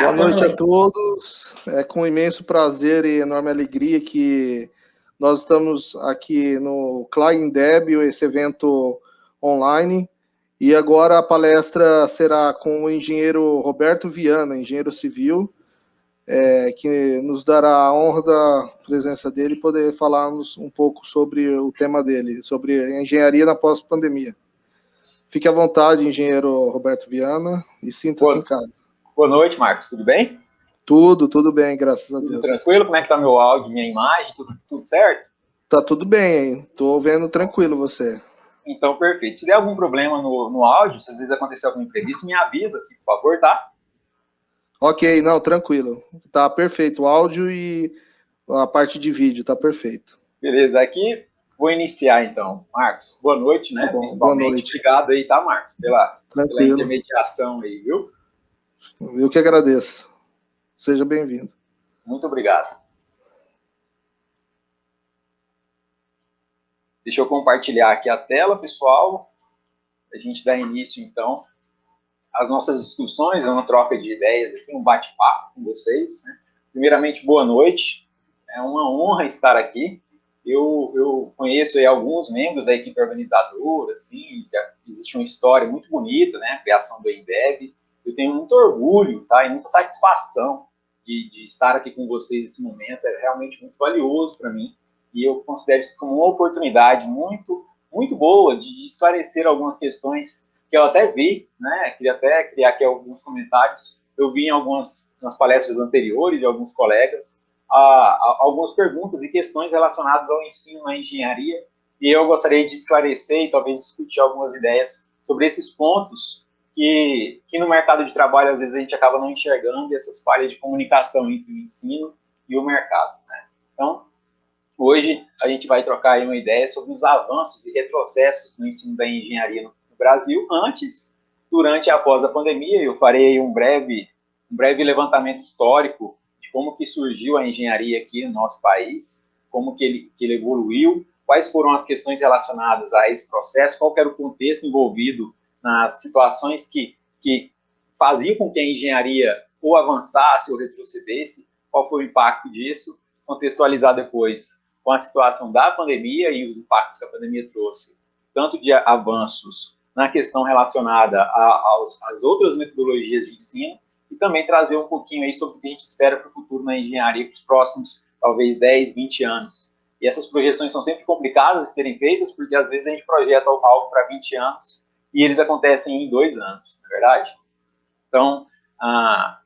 Boa noite a todos. É com imenso prazer e enorme alegria que nós estamos aqui no ClainDeb, esse evento online. E agora a palestra será com o engenheiro Roberto Viana, engenheiro civil, que nos dará a honra da presença dele e poder falarmos um pouco sobre o tema dele, sobre a engenharia na pós-pandemia. Fique à vontade, engenheiro Roberto Viana, e sinta-se em casa. Boa noite, Marcos. Tudo bem? Tudo bem, graças a Deus. Tudo tranquilo? Como é que tá meu áudio, minha imagem? Tudo certo? Tá tudo bem, hein? Tô vendo tranquilo você. Então, perfeito. Se der algum problema no áudio, se às vezes acontecer algum imprevisto, me avisa aqui, por favor, tá? Ok, não, tranquilo. Tá perfeito o áudio e a parte de vídeo, tá perfeito. Beleza, aqui vou iniciar então. Marcos, boa noite, né? Tá bom, Principalmente. boa noite. Obrigado aí, tá, Marcos? Pela Tranquilo. intermediação aí, viu? Eu que agradeço. Seja bem-vindo. Muito obrigado. Deixa eu compartilhar aqui a tela, pessoal. A gente dá início, então, às nossas discussões, uma troca de ideias aqui, um bate-papo com vocês, né? Primeiramente, boa noite. É uma honra estar aqui. Eu conheço aí alguns membros da equipe organizadora, assim, já existe uma história muito bonita, né? A criação do ENDEB. Eu tenho muito orgulho, tá? E muita satisfação de estar aqui com vocês nesse momento. É realmente muito valioso para mim. E eu considero isso como uma oportunidade muito boa de esclarecer algumas questões que eu até vi, né? Queria até criar aqui alguns comentários. Eu vi em nas palestras anteriores de alguns colegas algumas perguntas e questões relacionadas ao ensino na engenharia, e eu gostaria de esclarecer e talvez discutir algumas ideias sobre esses pontos que no mercado de trabalho às vezes a gente acaba não enxergando, essas falhas de comunicação entre o ensino e o mercado, né? Então, hoje a gente vai trocar aí uma ideia sobre os avanços e retrocessos no ensino da engenharia no Brasil, antes, durante e após a pandemia. Eu farei um breve levantamento histórico de como que surgiu a engenharia aqui no nosso país, como que ele evoluiu, quais foram as questões relacionadas a esse processo, qual era o contexto envolvido nas situações que faziam com que a engenharia ou avançasse ou retrocedesse, qual foi o impacto disso, contextualizar depois com a situação da pandemia e os impactos que a pandemia trouxe, tanto de avanços na questão relacionada às outras metodologias de ensino, e também trazer um pouquinho aí sobre o que a gente espera para o futuro na engenharia para os próximos, talvez, 10, 20 anos. E essas projeções são sempre complicadas de serem feitas, porque às vezes a gente projeta algo para 20 anos e eles acontecem em 2 anos, não é verdade? Então,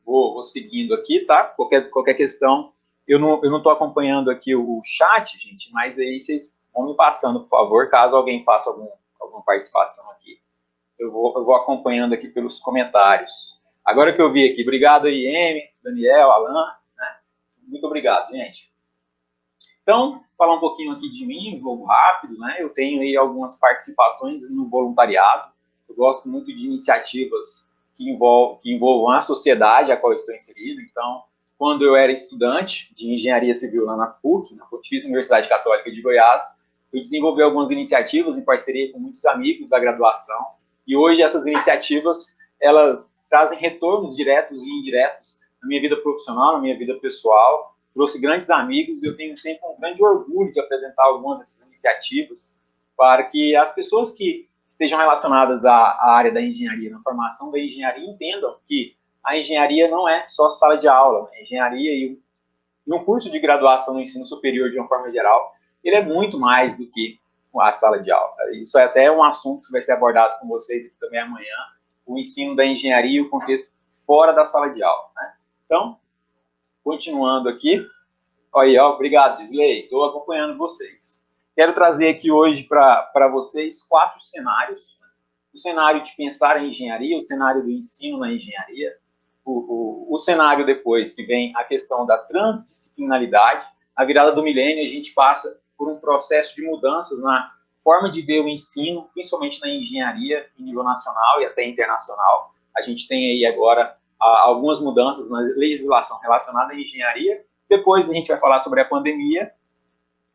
vou seguindo aqui, tá? Qualquer questão, eu não estou acompanhando aqui o chat, gente, mas aí vocês vão me passando, por favor, caso alguém faça alguma participação aqui. Eu vou acompanhando aqui pelos comentários. Agora que eu vi aqui, obrigado aí, M, Daniel, Alan, né? Muito obrigado, gente. Então, falar um pouquinho aqui de mim, um jogo rápido, né? Eu tenho aí algumas participações no voluntariado. Eu gosto muito de iniciativas que envolvam a sociedade a qual eu estou inserido. Então, quando eu era estudante de engenharia civil lá na PUC, na Pontifícia Universidade Católica de Goiás, eu desenvolvi algumas iniciativas em parceria com muitos amigos da graduação. E hoje essas iniciativas, elas trazem retornos diretos e indiretos na minha vida profissional, na minha vida pessoal. Trouxe grandes amigos e eu tenho sempre um grande orgulho de apresentar algumas dessas iniciativas para que as pessoas que estejam relacionadas à área da engenharia, na formação da engenharia, entendam que a engenharia não é só sala de aula. A engenharia e um curso de graduação no ensino superior, de uma forma geral, ele é muito mais do que a sala de aula. Isso é até um assunto que vai ser abordado com vocês aqui também amanhã, o ensino da engenharia e o contexto fora da sala de aula, né? Então, continuando aqui, obrigado, Gisley, estou acompanhando vocês. Quero trazer aqui hoje para vocês 4 cenários. O cenário de pensar em engenharia, o cenário do ensino na engenharia, o cenário depois que vem a questão da transdisciplinaridade. A virada do milênio, a gente passa por um processo de mudanças na forma de ver o ensino, principalmente na engenharia em nível nacional e até internacional. A gente tem aí agora algumas mudanças na legislação relacionada à engenharia. Depois a gente vai falar sobre a pandemia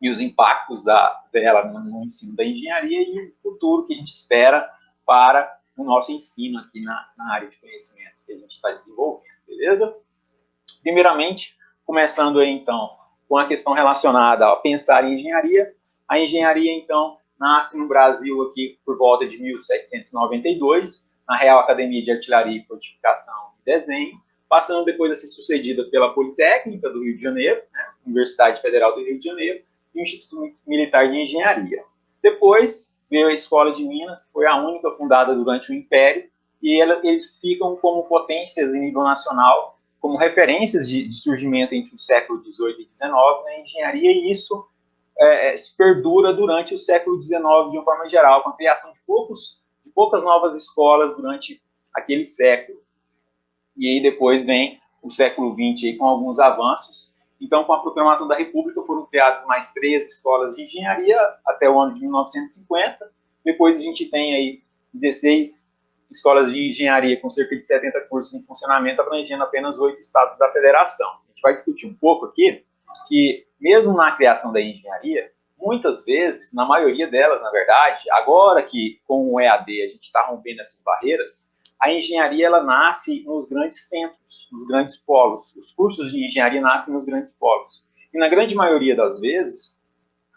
e os impactos dela no ensino da engenharia e o futuro que a gente espera para o nosso ensino aqui na área de conhecimento que a gente está desenvolvendo, beleza? Primeiramente, começando aí, então, com a questão relacionada a pensar em engenharia. A engenharia, então, nasce no Brasil aqui por volta de 1792, na Real Academia de Artilharia e Fortificação e Desenho, passando depois a ser sucedida pela Politécnica do Rio de Janeiro, né, Universidade Federal do Rio de Janeiro, e o Instituto Militar de Engenharia. Depois veio a Escola de Minas, que foi a única fundada durante o Império, e eles ficam como potências em nível nacional, como referências de surgimento entre o século XVIII e XIX na engenharia, e isso se perdura durante o século XIX de uma forma geral, com a criação de poucas novas escolas durante aquele século. E aí depois vem o século XX aí, com alguns avanços. Então, com a proclamação da República, foram criadas mais 13 escolas de engenharia até o ano de 1950. Depois a gente tem aí 16 escolas de engenharia com cerca de 70 cursos em funcionamento, abrangendo apenas 8 estados da federação. A gente vai discutir um pouco aqui que, mesmo na criação da engenharia, muitas vezes, na maioria delas, na verdade, agora que com o EAD a gente está rompendo essas barreiras, a engenharia ela nasce nos grandes centros, nos grandes polos. Os cursos de engenharia nascem nos grandes polos. E na grande maioria das vezes,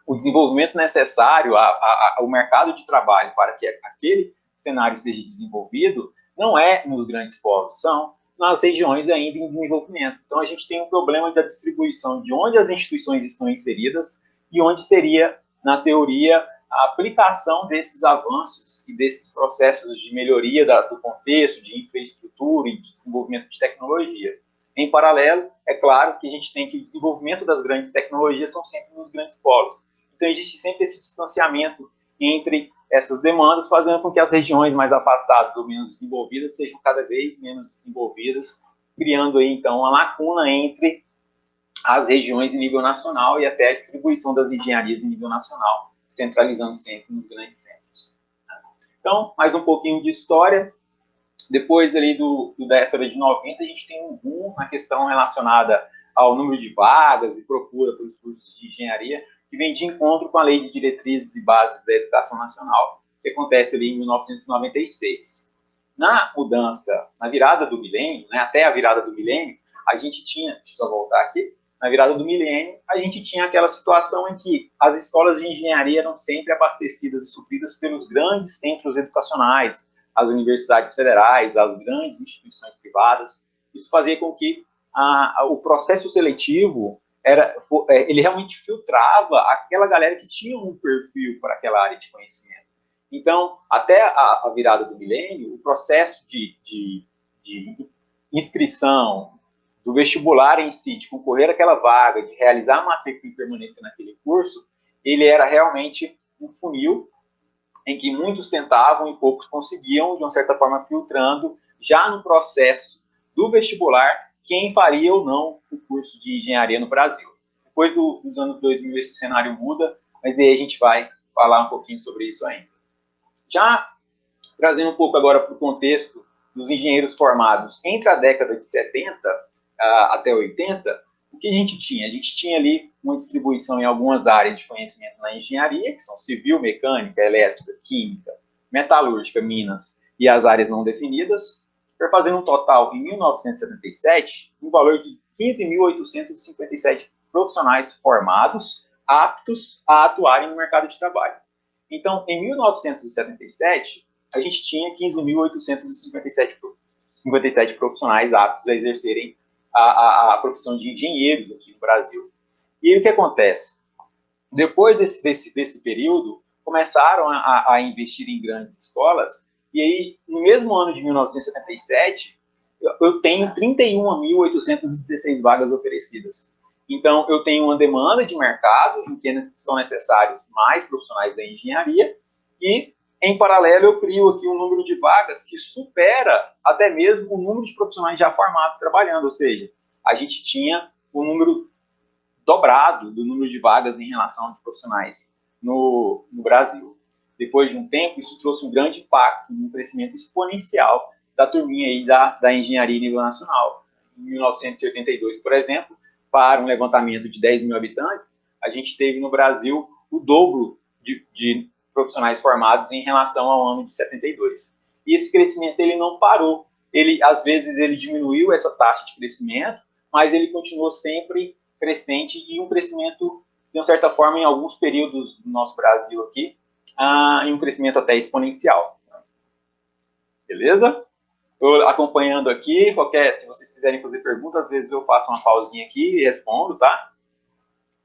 o desenvolvimento necessário ao mercado de trabalho para que aquele cenário seja desenvolvido não é nos grandes polos, são nas regiões ainda em desenvolvimento. Então, a gente tem um problema da distribuição de onde as instituições estão inseridas e onde seria, na teoria, a aplicação desses avanços e desses processos de melhoria do contexto, de infraestrutura e de desenvolvimento de tecnologia. Em paralelo, é claro que a gente tem que o desenvolvimento das grandes tecnologias são sempre nos grandes polos. Então, existe sempre esse distanciamento entre essas demandas, fazendo com que as regiões mais afastadas ou menos desenvolvidas sejam cada vez menos desenvolvidas, criando aí, então, uma lacuna entre as regiões em nível nacional e até a distribuição das engenharias em nível nacional, centralizando sempre nos grandes centros. Então, mais um pouquinho de história. Depois ali da década de 90, a gente tem um boom na questão relacionada ao número de vagas e procura pelos cursos de engenharia, que vem de encontro com a Lei de Diretrizes e Bases da Educação Nacional, que acontece ali em 1996. Na mudança, na virada do milênio, né, até a virada do milênio, a gente tinha, deixa eu só voltar aqui, na virada do milênio, a gente tinha aquela situação em que as escolas de engenharia eram sempre abastecidas e supridas pelos grandes centros educacionais, as universidades federais, as grandes instituições privadas. Isso fazia com que o processo seletivo ele realmente filtrava aquela galera que tinha um perfil para aquela área de conhecimento. Então, até a virada do milênio, o processo de inscrição, do vestibular em si, de concorrer àquela vaga, de realizar a matrícula e permanência naquele curso, ele era realmente um funil em que muitos tentavam e poucos conseguiam, de uma certa forma, filtrando, já no processo do vestibular, quem faria ou não o curso de engenharia no Brasil. Depois dos anos 2000, esse cenário muda, mas aí a gente vai falar um pouquinho sobre isso ainda. Já trazendo um pouco agora para o contexto dos engenheiros formados entre a década de 70 até 80, o que a gente tinha? A gente tinha ali uma distribuição em algumas áreas de conhecimento na engenharia, que são civil, mecânica, elétrica, química, metalúrgica, minas e as áreas não definidas, para fazer um total, em 1977, um valor de 15.857 profissionais formados, aptos a atuarem no mercado de trabalho. Então, em 1977, a gente tinha 15.857 profissionais aptos a exercerem a profissão de engenheiros aqui no Brasil. E aí, o que acontece? Depois desse período, começaram a investir em grandes escolas, e aí, no mesmo ano de 1977, eu tenho 31.816 vagas oferecidas. Então, eu tenho uma demanda de mercado, em que são necessários mais profissionais da engenharia, e, em paralelo, eu crio aqui um número de vagas que supera até mesmo o número de profissionais já formados trabalhando, ou seja, a gente tinha um número dobrado do número de vagas em relação a profissionais no Brasil. Depois de um tempo, isso trouxe um grande impacto, um crescimento exponencial da turminha aí da engenharia em nível nacional. Em 1982, por exemplo, para um levantamento de 10 mil habitantes, a gente teve no Brasil o dobro de profissionais formados em relação ao ano de 72. E esse crescimento ele não parou. Às vezes ele diminuiu essa taxa de crescimento, mas ele continuou sempre crescente e um crescimento, de uma certa forma, em alguns períodos do nosso Brasil aqui, em um crescimento até exponencial. Beleza? Estou acompanhando aqui, se vocês quiserem fazer perguntas, às vezes eu faço uma pausinha aqui e respondo, tá?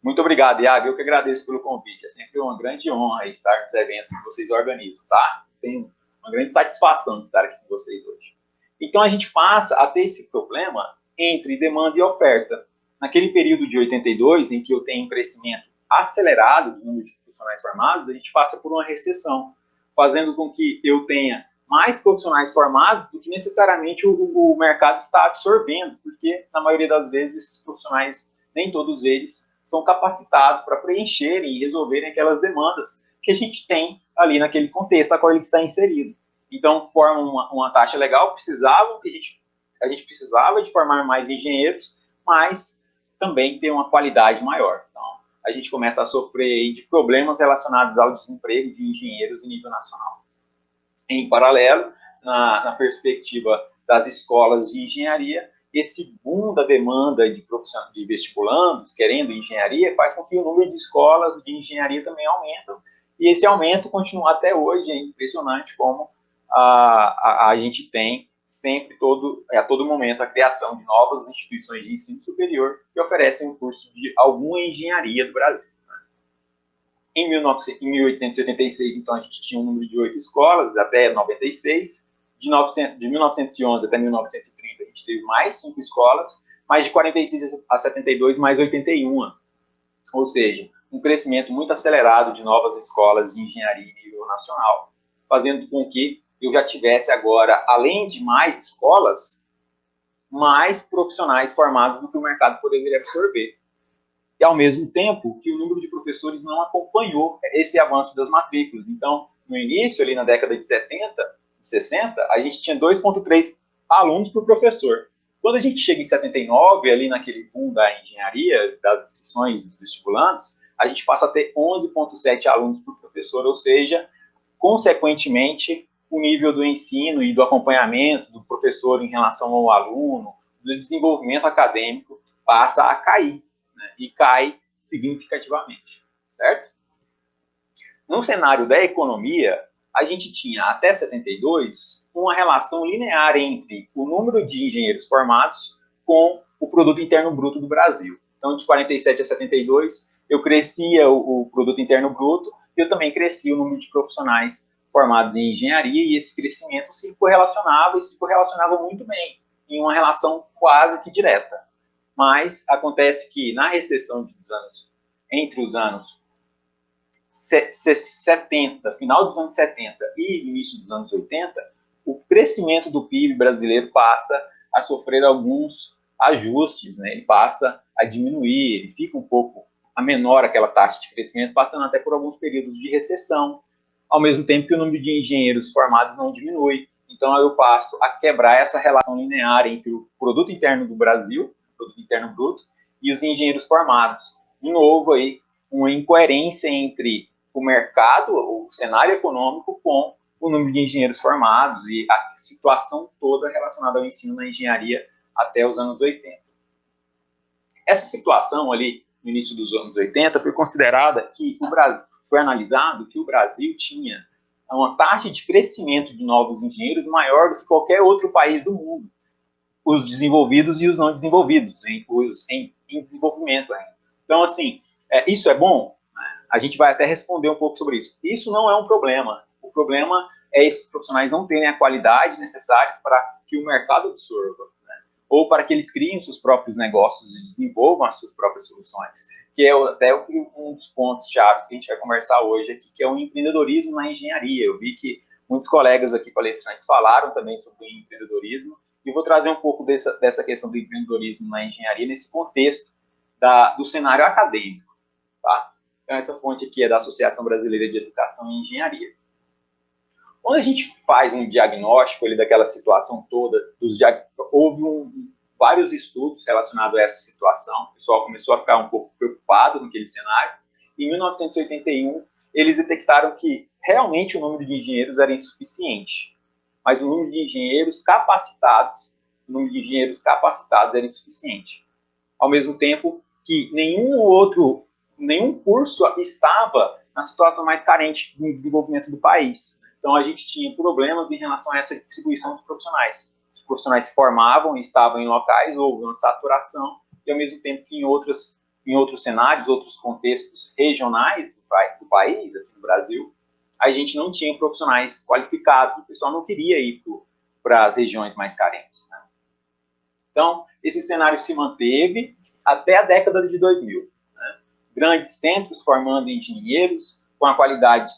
Muito obrigado, Iago, eu que agradeço pelo convite, é sempre uma grande honra estar nos eventos que vocês organizam, tá? Tenho uma grande satisfação de estar aqui com vocês hoje. Então a gente passa a ter esse problema entre demanda e oferta. Naquele período de 82, em que eu tenho um crescimento acelerado do número de profissionais formados, a gente passa por uma recessão, fazendo com que eu tenha mais profissionais formados do que necessariamente o mercado está absorvendo, porque na maioria das vezes esses profissionais, nem todos eles, são capacitados para preencherem e resolverem aquelas demandas que a gente tem ali naquele contexto a qual ele está inserido. Então, forma uma taxa legal, a gente precisava de formar mais engenheiros, mas também ter uma qualidade maior. Então, a gente começa a sofrer de problemas relacionados ao desemprego de engenheiros em nível nacional. Em paralelo, na perspectiva das escolas de engenharia, esse boom da demanda de vestibulandos querendo engenharia faz com que o número de escolas de engenharia também aumente. E esse aumento continua até hoje. É impressionante como a gente tem sempre, a todo momento, a criação de novas instituições de ensino superior que oferecem um curso de alguma engenharia do Brasil. Em 1886, então, a gente tinha um número de 8 escolas, até 96. De 1911 até 1930, a gente teve mais 5 escolas, mas de 46 a 72, mais 81. Ou seja, um crescimento muito acelerado de novas escolas de engenharia em nível nacional, fazendo com que eu já tivesse agora, além de mais escolas, mais profissionais formados do que o mercado poderia absorver. E, ao mesmo tempo, que o número de professores não acompanhou esse avanço das matrículas. Então, no início, ali na década de 60, a gente tinha 2,3 alunos por professor. Quando a gente chega em 79, ali naquele boom da engenharia, das inscrições dos vestibulandos, a gente passa a ter 11,7 alunos por professor, ou seja, consequentemente, o nível do ensino e do acompanhamento do professor em relação ao aluno, do desenvolvimento acadêmico, passa a cair, né? E cai significativamente, certo? No cenário da economia, a gente tinha, até 72, uma relação linear entre o número de engenheiros formados com o produto interno bruto do Brasil. Então, de 47 a 72, eu crescia o produto interno bruto, e eu também crescia o número de profissionais formados em engenharia, e esse crescimento se correlacionava muito bem, em uma relação quase que direta. Mas acontece que na recessão entre os anos 70, final dos anos 70 e início dos anos 80, o crescimento do PIB brasileiro passa a sofrer alguns ajustes, né? Ele passa a diminuir, ele fica um pouco a menor aquela taxa de crescimento, passando até por alguns períodos de recessão, ao mesmo tempo que o número de engenheiros formados não diminui. Então, eu passo a quebrar essa relação linear entre o produto interno do Brasil, produto interno bruto, e os engenheiros formados. De novo, aí, uma incoerência entre o mercado, o cenário econômico, com o número de engenheiros formados e a situação toda relacionada ao ensino na engenharia até os anos 80. Essa situação ali, no início dos anos 80, foi considerada que o Brasil, foi analisado que o Brasil tinha uma taxa de crescimento de novos engenheiros maior do que qualquer outro país do mundo, os desenvolvidos e os não desenvolvidos, em desenvolvimento ainda. Então, assim, isso é bom? A gente vai até responder um pouco sobre isso. Isso não é um problema. O problema é esses profissionais não terem a qualidade necessária para que o mercado absorva, né? Ou para que eles criem seus próprios negócios e desenvolvam as suas próprias soluções, que é até um dos pontos chaves que a gente vai conversar hoje aqui, que é o empreendedorismo na engenharia. Eu vi que muitos colegas aqui palestrantes falaram também sobre o empreendedorismo, e vou trazer um pouco dessa questão do empreendedorismo na engenharia nesse contexto do cenário acadêmico, tá? Então, essa fonte aqui é da Associação Brasileira de Educação e Engenharia. Quando a gente faz um diagnóstico ali daquela situação toda, houve vários estudos relacionados a essa situação. O pessoal começou a ficar um pouco preocupado naquele cenário. Em 1981, eles detectaram que realmente o número de engenheiros era insuficiente, mas o número de engenheiros capacitados era insuficiente. ao mesmo tempo que nenhum curso estava na situação mais carente do desenvolvimento do país. Então, a gente tinha problemas em relação a essa distribuição de profissionais. Os profissionais se formavam e estavam em locais, houve uma saturação, e ao mesmo tempo que em outros cenários, outros contextos regionais do país, aqui no Brasil, a gente não tinha profissionais qualificados, o pessoal não queria ir para as regiões mais carentes, né? Então, esse cenário se manteve até a década de 2000. Né? Grandes centros formando engenheiros, com a qualidade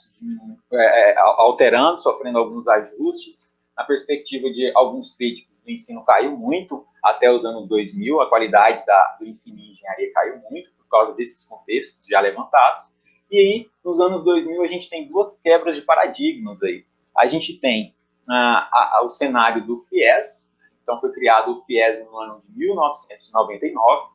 alterando, sofrendo alguns ajustes. Na perspectiva de alguns críticos, o ensino caiu muito até os anos 2000, a qualidade do ensino em engenharia caiu muito por causa desses contextos já levantados. E aí, nos anos 2000, a gente tem duas quebras de paradigmas aí. A gente tem o cenário do FIES. Então, foi criado o FIES no ano de 1999.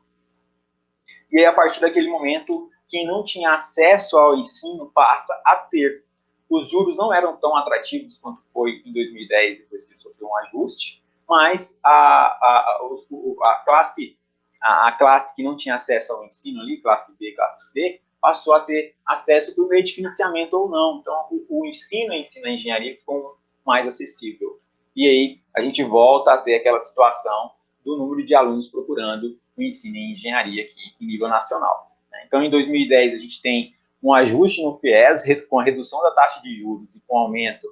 E aí, a partir daquele momento, quem não tinha acesso ao ensino passa a ter. Os juros não eram tão atrativos quanto foi em 2010, depois que sofreu um ajuste, mas a classe que não tinha acesso ao ensino ali, classe B, classe C, passou a ter acesso por meio de financiamento ou não. Então, o ensino em engenharia ficou mais acessível. E aí, a gente volta a ter aquela situação do número de alunos procurando o ensino em engenharia aqui em nível nacional. Então, em 2010, a gente tem um ajuste no FIES, com a redução da taxa de juros e com o aumento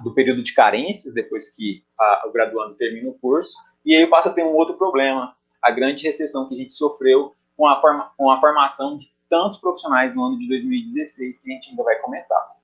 do período de carências, depois que o graduando termina o curso, e aí passa a ter um outro problema, a grande recessão que a gente sofreu com a formação de tantos profissionais no ano de 2016, que a gente ainda vai comentar.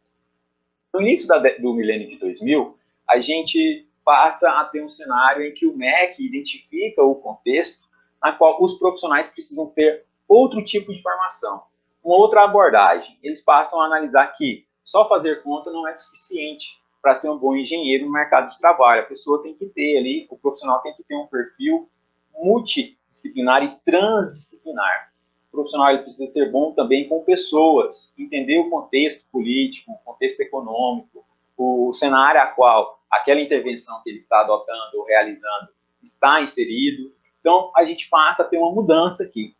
No início do milênio de 2000, a gente passa a ter um cenário em que o MEC identifica o contexto na qual os profissionais precisam ter outro tipo de formação, uma outra abordagem. Eles passam a analisar que só fazer conta não é suficiente para ser um bom engenheiro no mercado de trabalho. A pessoa tem que ter ali, o profissional tem que ter um perfil multidisciplinar e transdisciplinar. O profissional ele precisa ser bom também com pessoas, entender o contexto político, o contexto econômico, o cenário a qual aquela intervenção que ele está adotando ou realizando está inserido. Então, a gente passa a ter uma mudança aqui,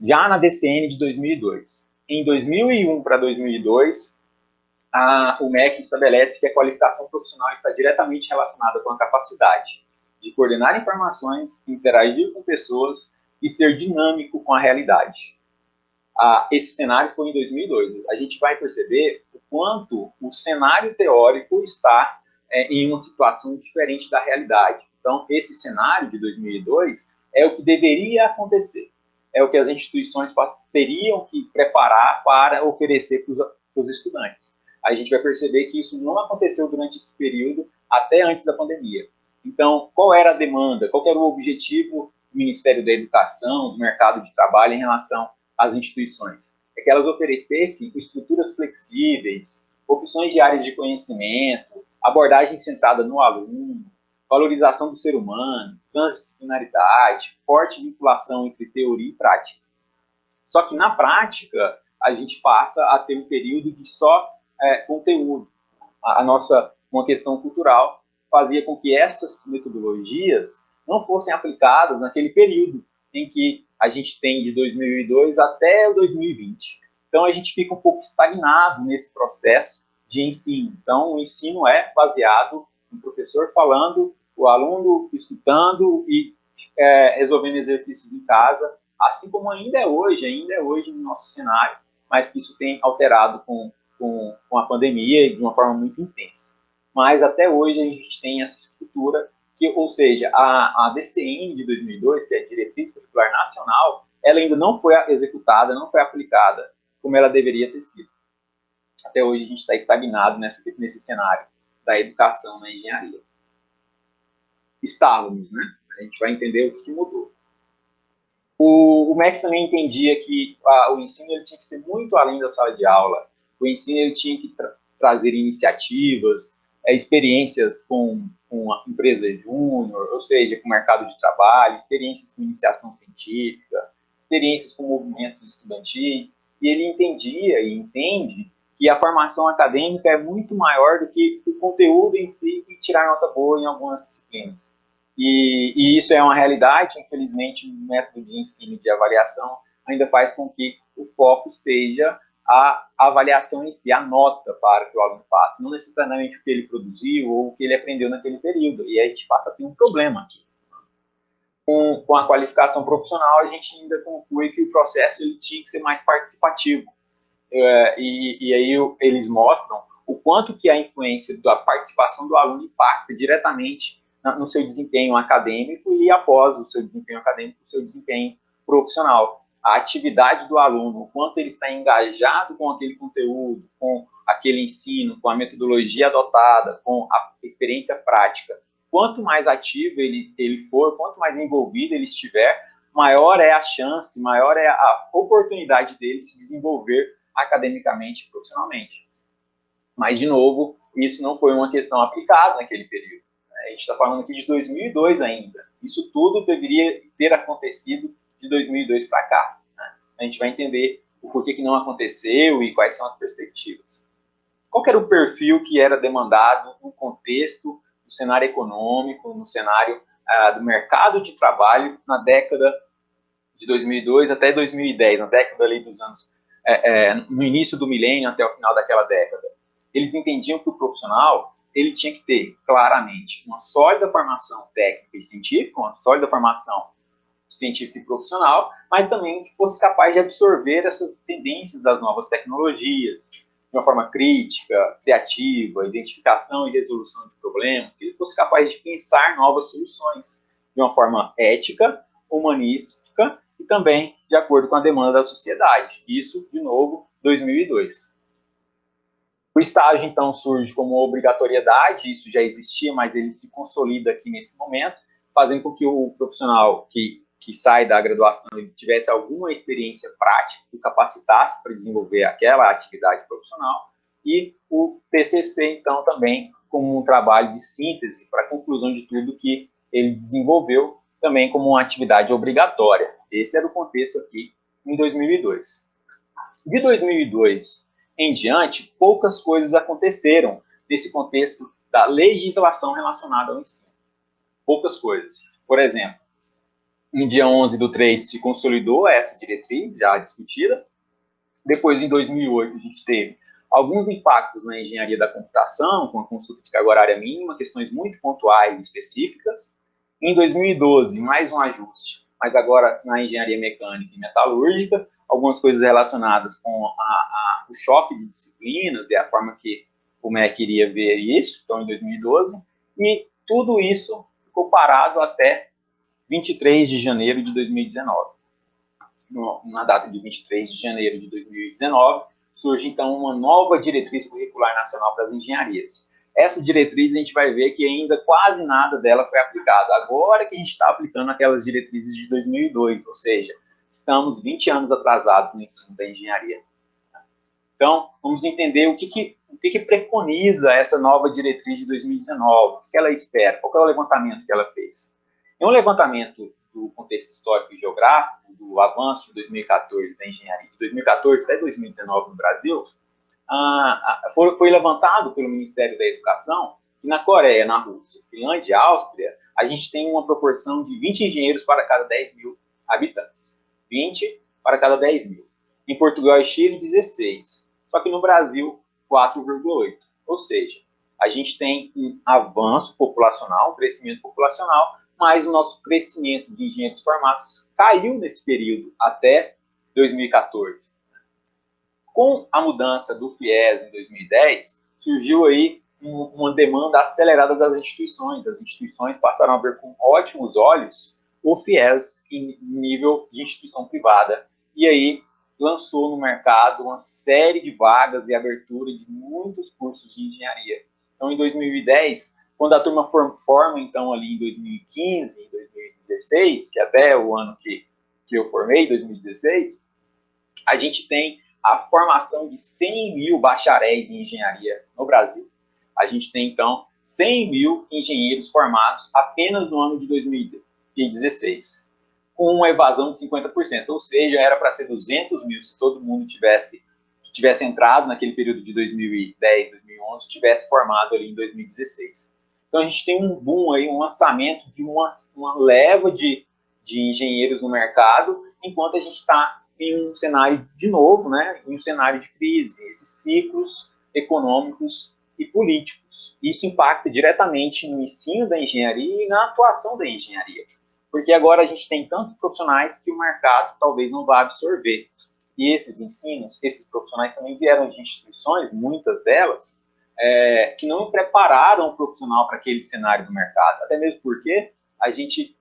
já na DCN de 2002. Em 2001 para 2002, o MEC estabelece que a qualificação profissional está diretamente relacionada com a capacidade de coordenar informações, interagir com pessoas e ser dinâmico com a realidade. Esse cenário foi em 2002. A gente vai perceber o quanto o cenário teórico está em uma situação diferente da realidade. Então, esse cenário de 2002 é o que deveria acontecer. É o que as instituições teriam que preparar para oferecer para os estudantes. A gente vai perceber que isso não aconteceu durante esse período, até antes da pandemia. Então, qual era a demanda? Qual era o objetivo do Ministério da Educação, do mercado de trabalho em relação às instituições? É que elas oferecessem estruturas flexíveis, opções de áreas de conhecimento, abordagem centrada no aluno, valorização do ser humano, transdisciplinaridade, forte vinculação entre teoria e prática. Só que, na prática, a gente passa a ter um período de só conteúdo. Uma questão cultural fazia com que essas metodologias não fossem aplicadas naquele período em que a gente tem de 2002 até o 2020. Então, a gente fica um pouco estagnado nesse processo de ensino. Então, o ensino é baseado no professor falando, o aluno escutando e resolvendo exercícios em casa, assim como ainda é hoje no nosso cenário, mas que isso tem alterado com a pandemia de uma forma muito intensa. Mas até hoje a gente tem essa estrutura, ou seja, a DCN de 2002, que é a Diretriz Curricular Nacional, ela ainda não foi executada, não foi aplicada como ela deveria ter sido. Até hoje a gente está estagnado nesse cenário da educação na engenharia. Estávamos, né? A gente vai entender o que mudou. O MEC também entendia que o ensino ele tinha que ser muito além da sala de aula. O ensino ele tinha que trazer iniciativas, experiências com a empresa júnior, ou seja, com o mercado de trabalho, experiências com iniciação científica, experiências com movimentos estudantis, e ele entendia e entende que a formação acadêmica é muito maior do que o conteúdo em si e tirar nota boa em algumas disciplinas. E isso é uma realidade. Infelizmente, o método de ensino e de avaliação ainda faz com que o foco seja a avaliação em si, a nota para que o aluno faça, não necessariamente o que ele produziu ou o que ele aprendeu naquele período. E aí a gente passa a ter um problema aqui. Com a qualificação profissional, a gente ainda conclui que o processo ele tinha que ser mais participativo. E aí eles mostram o quanto que a influência da participação do aluno impacta diretamente no seu desempenho acadêmico e, após o seu desempenho acadêmico, o seu desempenho profissional. A atividade do aluno, o quanto ele está engajado com aquele conteúdo, com aquele ensino, com a metodologia adotada, com a experiência prática. Quanto mais ativo ele for, quanto mais envolvido ele estiver, maior é a chance, maior é a oportunidade dele se desenvolver academicamente e profissionalmente. Mas, de novo, isso não foi uma questão aplicada naquele período. A gente está falando aqui de 2002 ainda. Isso tudo deveria ter acontecido de 2002 para cá. A gente vai entender o porquê que não aconteceu e quais são as perspectivas. Qual que era o perfil que era demandado no contexto do cenário econômico, no cenário do mercado de trabalho na década de 2002 até 2010, na década ali dos anos, no início do milênio até o final daquela década? Eles entendiam que o profissional ele tinha que ter, claramente, uma sólida formação técnica e científica, uma sólida formação científica e profissional, mas também que fosse capaz de absorver essas tendências das novas tecnologias, de uma forma crítica, criativa, identificação e resolução de problemas, que ele fosse capaz de pensar novas soluções de uma forma ética, humanística e também de acordo com a demanda da sociedade. Isso, de novo, 2002. O estágio, então, surge como obrigatoriedade, isso já existia, mas ele se consolida aqui nesse momento, fazendo com que o profissional que sai da graduação ele tivesse alguma experiência prática, que capacitasse para desenvolver aquela atividade profissional, e o TCC, então, também como um trabalho de síntese para a conclusão de tudo que ele desenvolveu, também como uma atividade obrigatória. Esse era o contexto aqui em 2002. De 2002 em diante, poucas coisas aconteceram nesse contexto da legislação relacionada ao ensino. Poucas coisas. Por exemplo, no dia 11/3 se consolidou essa diretriz já discutida. Depois, em 2008, a gente teve alguns impactos na engenharia da computação, com a consulta de carga horária mínima, questões muito pontuais e específicas. Em 2012, mais um ajuste, mas agora na engenharia mecânica e metalúrgica, algumas coisas relacionadas com o choque de disciplinas e a forma que o MEC iria ver isso, então em 2012, e tudo isso ficou parado até 23 de janeiro de 2019. Na data de 23 de janeiro de 2019, surge então uma nova diretriz curricular nacional para as engenharias. Essa diretriz a gente vai ver que ainda quase nada dela foi aplicada. Agora que a gente está aplicando aquelas diretrizes de 2002, ou seja, estamos 20 anos atrasados no ensino da engenharia. Então, vamos entender o que preconiza essa nova diretriz de 2019, o que ela espera, qual é o levantamento que ela fez. É um levantamento do contexto histórico e geográfico, do avanço de 2014 da engenharia, de 2014 até 2019 no Brasil, foi levantado pelo Ministério da Educação que na Coreia, na Rússia, Finlândia e Áustria, a gente tem uma proporção de 20 engenheiros para cada 10 mil habitantes. 20 para cada 10 mil. Em Portugal e Chile, 16. Só que no Brasil, 4,8. Ou seja, a gente tem um avanço populacional, um crescimento populacional, mas o nosso crescimento de engenheiros formados caiu nesse período até 2014. Com a mudança do FIES em 2010, surgiu aí uma demanda acelerada das instituições. As instituições passaram a ver com ótimos olhos o FIES em nível de instituição privada. E aí lançou no mercado uma série de vagas e abertura de muitos cursos de engenharia. Então, em 2010, quando a turma forma, então, ali em 2015, em 2016, que até é o ano que eu formei, 2016, a gente tem a formação de 100 mil bacharéis em engenharia no Brasil. A gente tem, então, 100 mil engenheiros formados apenas no ano de 2016, com uma evasão de 50%, ou seja, era para ser 200 mil se todo mundo tivesse entrado naquele período de 2010, 2011, tivesse formado ali em 2016. Então, a gente tem um boom aí, um lançamento de uma leva de engenheiros no mercado, enquanto a gente está em um cenário, de novo, né, em um cenário de crise, esses ciclos econômicos e políticos. Isso impacta diretamente no ensino da engenharia e na atuação da engenharia, porque agora a gente tem tantos profissionais que o mercado talvez não vá absorver. E esses ensinos, esses profissionais também vieram de instituições, muitas delas, que não prepararam o profissional para aquele cenário do mercado, até mesmo porque a gente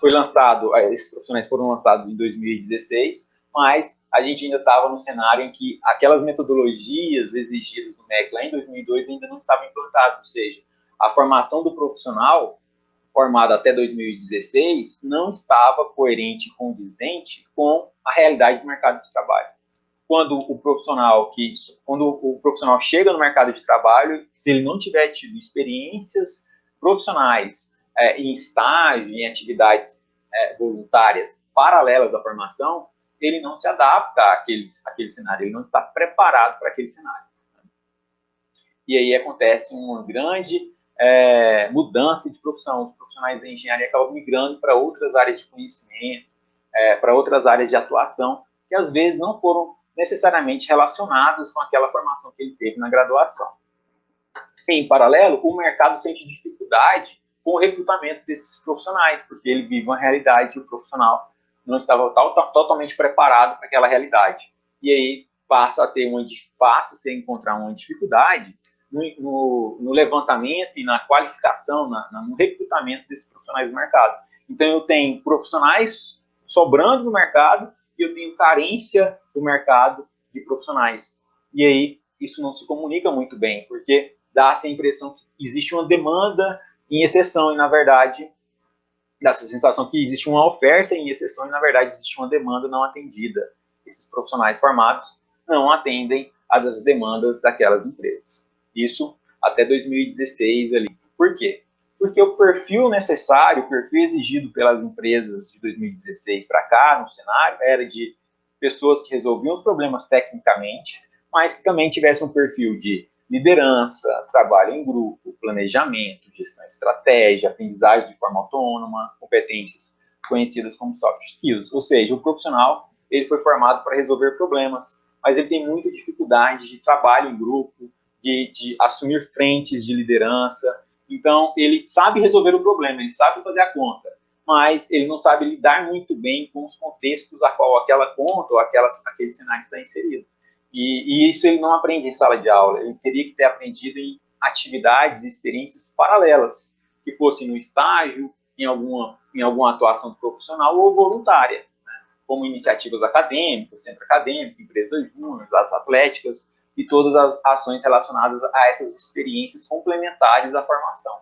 foi lançado, esses profissionais foram lançados em 2016, mas a gente ainda estava no cenário em que aquelas metodologias exigidas do MEC lá em 2002 ainda não estavam implantadas, ou seja, a formação do profissional formado até 2016 não estava coerente e condizente com a realidade do mercado de trabalho. Quando o profissional chega no mercado de trabalho, se ele não tiver tido experiências profissionais em estágio, em atividades voluntárias paralelas à formação, ele não se adapta àquele cenário, ele não está preparado para aquele cenário. E aí acontece uma grande mudança de profissão. Os profissionais da engenharia acabam migrando para outras áreas de conhecimento, para outras áreas de atuação, que às vezes não foram necessariamente relacionadas com aquela formação que ele teve na graduação. Em paralelo, o mercado sente dificuldade com o recrutamento desses profissionais, porque ele vive uma realidade e o profissional não estava totalmente preparado para aquela realidade. E aí passa a encontrar uma dificuldade no levantamento e na qualificação, no recrutamento desses profissionais do mercado. Então, eu tenho profissionais sobrando no mercado e eu tenho carência do mercado de profissionais. E aí, isso não se comunica muito bem, porque dá-se a impressão que existe uma demanda em exceção, e na verdade, dá-se a sensação que existe uma oferta em exceção, e na verdade existe uma demanda não atendida. Esses profissionais formados não atendem às demandas daquelas empresas. Isso até 2016 ali. Por quê? Porque o perfil necessário, o perfil exigido pelas empresas de 2016 para cá, no cenário, era de pessoas que resolviam os problemas tecnicamente, mas que também tivessem um perfil de liderança, trabalho em grupo, planejamento, gestão de estratégia, aprendizagem de forma autônoma, competências conhecidas como soft skills. Ou seja, o profissional ele foi formado para resolver problemas, mas ele tem muita dificuldade de trabalho em grupo, de assumir frentes de liderança. Então, ele sabe resolver o problema, ele sabe fazer a conta, mas ele não sabe lidar muito bem com os contextos a qual aquela conta ou aquele cenário está inserido. E isso ele não aprende em sala de aula, ele teria que ter aprendido em atividades, experiências paralelas, que fossem no estágio, em alguma atuação profissional ou voluntária, né? Como iniciativas acadêmicas, centro acadêmico, empresas júnior, as atléticas, e todas as ações relacionadas a essas experiências complementares à formação.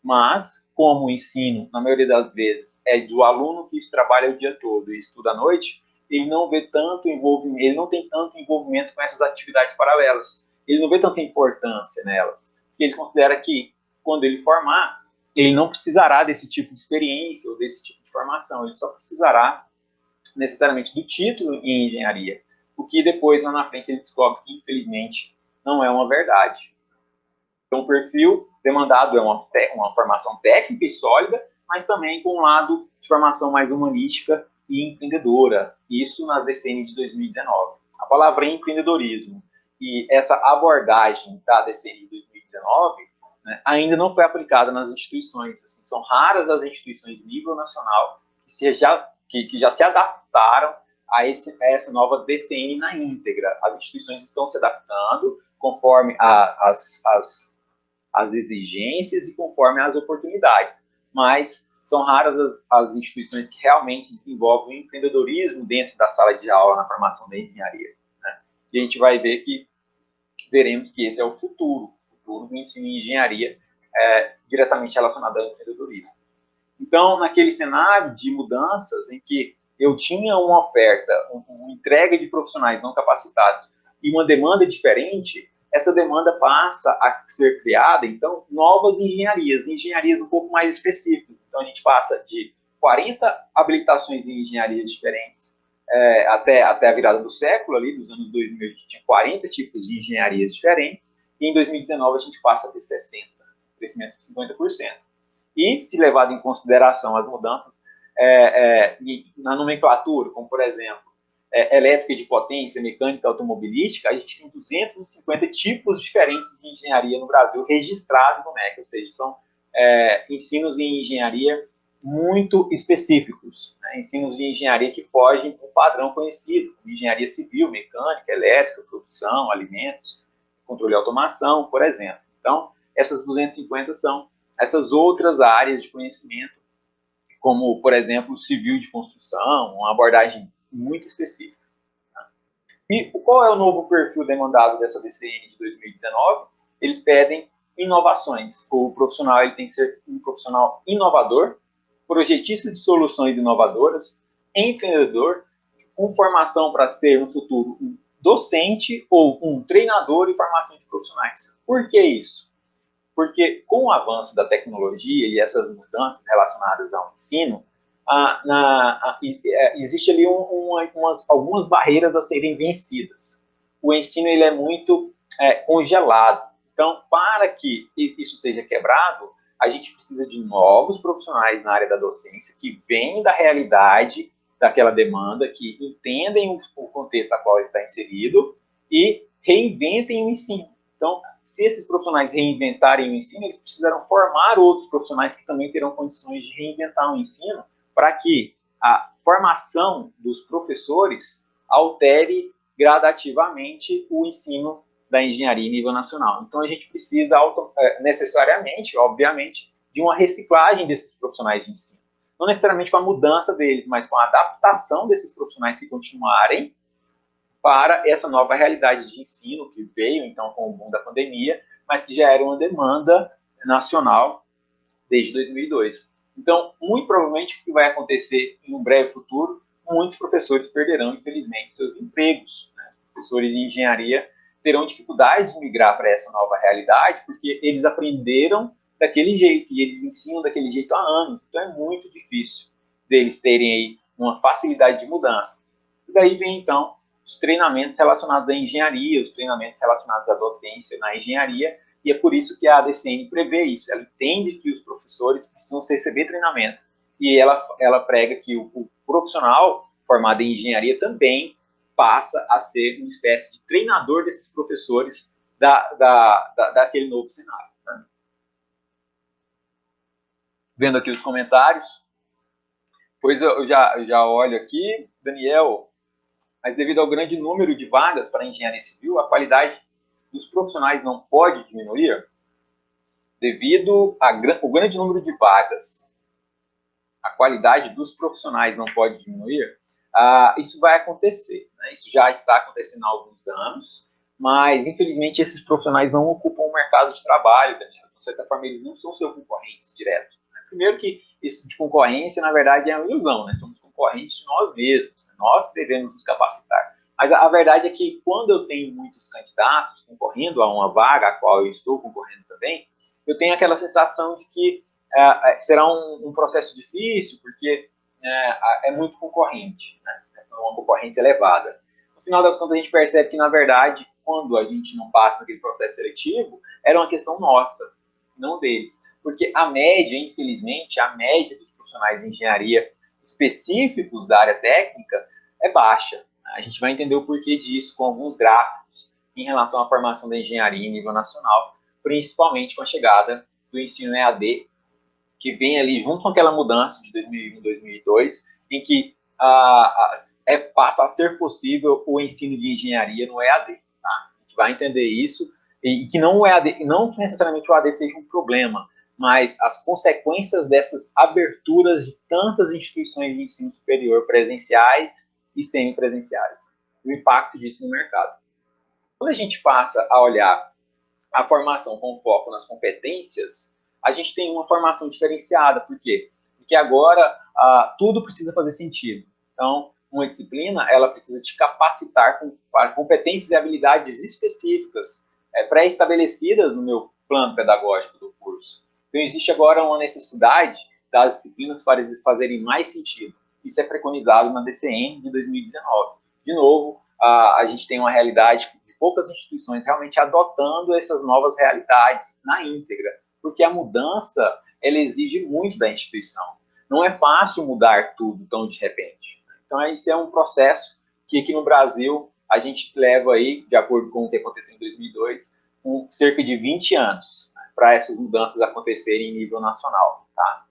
Mas, como o ensino, na maioria das vezes, é do aluno que trabalha o dia todo e estuda à noite, ele não vê tanto envolvimento, ele não tem tanto envolvimento com essas atividades paralelas. Ele não vê tanta importância nelas, porque ele considera que, quando ele formar, ele não precisará desse tipo de experiência ou desse tipo de formação, ele só precisará necessariamente do título em engenharia, o que depois, lá na frente, ele descobre que, infelizmente, não é uma verdade. Então, o perfil demandado é uma formação técnica e sólida, mas também com um lado de formação mais humanística e empreendedora. Isso na DCN de 2019. A palavra empreendedorismo e essa abordagem da DCN de 2019, né, ainda não foi aplicada nas instituições. Assim, são raras as instituições de nível nacional que já se adaptaram a essa nova DCN na íntegra. As instituições estão se adaptando conforme as exigências e conforme as oportunidades, mas são raras as instituições que realmente desenvolvem o empreendedorismo dentro da sala de aula na formação da engenharia, né? E a gente vai ver veremos que esse é o futuro do ensino em engenharia diretamente relacionado ao empreendedorismo. Então, naquele cenário de mudanças em que eu tinha uma oferta, uma entrega de profissionais não capacitados e uma demanda diferente, essa demanda passa a ser criada, então, novas engenharias um pouco mais específicas. Então, a gente passa de 40 habilitações em engenharias diferentes até a virada do século, ali dos anos 2000, a gente tinha 40 tipos de engenharias diferentes, e em 2019 a gente passa a ter 60. crescimento de 50%. E, se levado em consideração as mudanças na nomenclatura, como, por exemplo, elétrica de potência, mecânica automobilística, a gente tem 250 tipos diferentes de engenharia no Brasil registrados no MEC, ou seja, são ensinos em engenharia muito específicos, né? Ensinos de engenharia que fogem do padrão conhecido, como engenharia civil, mecânica, elétrica, produção, alimentos, controle e automação, por exemplo. Então, essas 250 são essas outras áreas de conhecimento, como, por exemplo, civil de construção, uma abordagem muito específica. Tá? E qual é o novo perfil demandado dessa DCN de 2019? Eles pedem inovações. O profissional ele tem que ser um profissional inovador, projetista de soluções inovadoras, empreendedor, com formação para ser no futuro um docente ou um treinador e formação de profissionais. Por que isso? Porque com o avanço da tecnologia e essas mudanças relacionadas ao ensino, existe ali algumas barreiras a serem vencidas. O ensino ele é muito congelado. Então, para que isso seja quebrado, a gente precisa de novos profissionais na área da docência que vêm da realidade daquela demanda, que entendem o contexto a qual ele está inserido e reinventem o ensino. Então, se esses profissionais reinventarem o ensino, eles precisarão formar outros profissionais que também terão condições de reinventar o ensino para que a formação dos professores altere gradativamente o ensino da engenharia em nível nacional. Então, a gente precisa necessariamente, obviamente, de uma reciclagem desses profissionais de ensino. Não necessariamente com a mudança deles, mas com a adaptação desses profissionais que continuarem para essa nova realidade de ensino que veio, então, com o boom da pandemia, mas que já era uma demanda nacional desde 2002. Então, muito provavelmente, o que vai acontecer em um breve futuro, muitos professores perderão, infelizmente, seus empregos. Né? Professores de engenharia terão dificuldades de migrar para essa nova realidade, porque eles aprenderam daquele jeito, e eles ensinam daquele jeito há anos. Então, é muito difícil deles terem aí uma facilidade de mudança. E daí vem, então, os treinamentos relacionados à engenharia, os treinamentos relacionados à docência na engenharia, e é por isso que a ADCN prevê isso. Ela entende que os professores precisam receber treinamento, e ela prega que o profissional formado em engenharia também passa a ser uma espécie de treinador desses professores daquele novo cenário. Né? Vendo aqui os comentários, pois eu já olho aqui, Daniel, mas devido ao grande número de vagas para a engenharia civil, a qualidade dos profissionais não pode diminuir? Devido ao grande número de vagas, a qualidade dos profissionais não pode diminuir? Isso vai acontecer. Né? Isso já está acontecendo há alguns anos, mas, infelizmente, esses profissionais não ocupam o mercado de trabalho, Daniel. De certa forma, eles não são seus concorrentes diretos. Né? Primeiro que isso de concorrência, na verdade, é uma ilusão. Né? Somos concorrentes de nós mesmos. Né? Nós devemos nos capacitar. Mas a verdade é que, quando eu tenho muitos candidatos concorrendo a uma vaga, a qual eu estou concorrendo também, eu tenho aquela sensação de que será um processo difícil, porque é muito concorrente, né? É uma concorrência elevada. No final das contas, a gente percebe que, na verdade, quando a gente não passa naquele processo seletivo, era uma questão nossa, não deles. Porque a média, infelizmente, a média dos profissionais de engenharia específicos da área técnica é baixa. A gente vai entender o porquê disso com alguns gráficos em relação à formação da engenharia em nível nacional, principalmente com a chegada do ensino EAD, que vem ali junto com aquela mudança de 2001, 2002, em que passa a ser possível o ensino de engenharia no EAD. Tá? A gente vai entender isso, e que não necessariamente o EAD seja um problema, mas as consequências dessas aberturas de tantas instituições de ensino superior presenciais e semipresenciais, o impacto disso no mercado. Quando a gente passa a olhar a formação com foco nas competências, a gente tem uma formação diferenciada. Por quê? Porque agora tudo precisa fazer sentido. Então, uma disciplina, ela precisa te capacitar para competências e habilidades específicas, pré-estabelecidas no meu plano pedagógico do curso. Então, existe agora uma necessidade das disciplinas fazerem mais sentido. Isso é preconizado na DCN de 2019. De novo, a gente tem uma realidade de poucas instituições realmente adotando essas novas realidades na íntegra. porque a mudança, ela exige muito da instituição. Não é fácil mudar tudo tão de repente. Então, esse é um processo que aqui no Brasil a gente leva aí, de acordo com o que aconteceu em 2002, cerca de 20 anos, né, para essas mudanças acontecerem em nível nacional. Tá?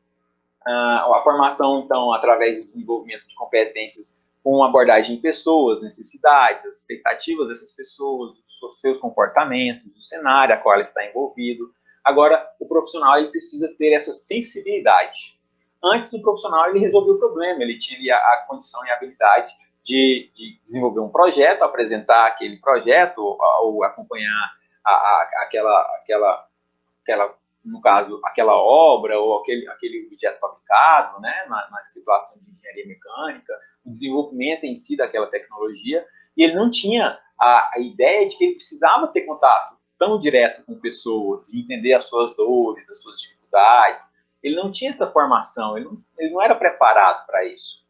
A formação, então, através do desenvolvimento de competências com abordagem em pessoas, necessidades, as expectativas dessas pessoas, os seus comportamentos, o cenário a qual ela está envolvido. Agora, o profissional ele precisa ter essa sensibilidade. Antes do profissional, ele resolveu o problema, ele tinha a condição e a habilidade de desenvolver um projeto, apresentar aquele projeto, ou acompanhar aquela, no caso, aquela obra ou aquele objeto fabricado, né, na situação de engenharia mecânica, o desenvolvimento em si daquela tecnologia, e ele não tinha a ideia de que ele precisava ter contato tão direto com pessoas, e entender as suas dores, as suas dificuldades. Ele não tinha essa formação, ele não era preparado para isso.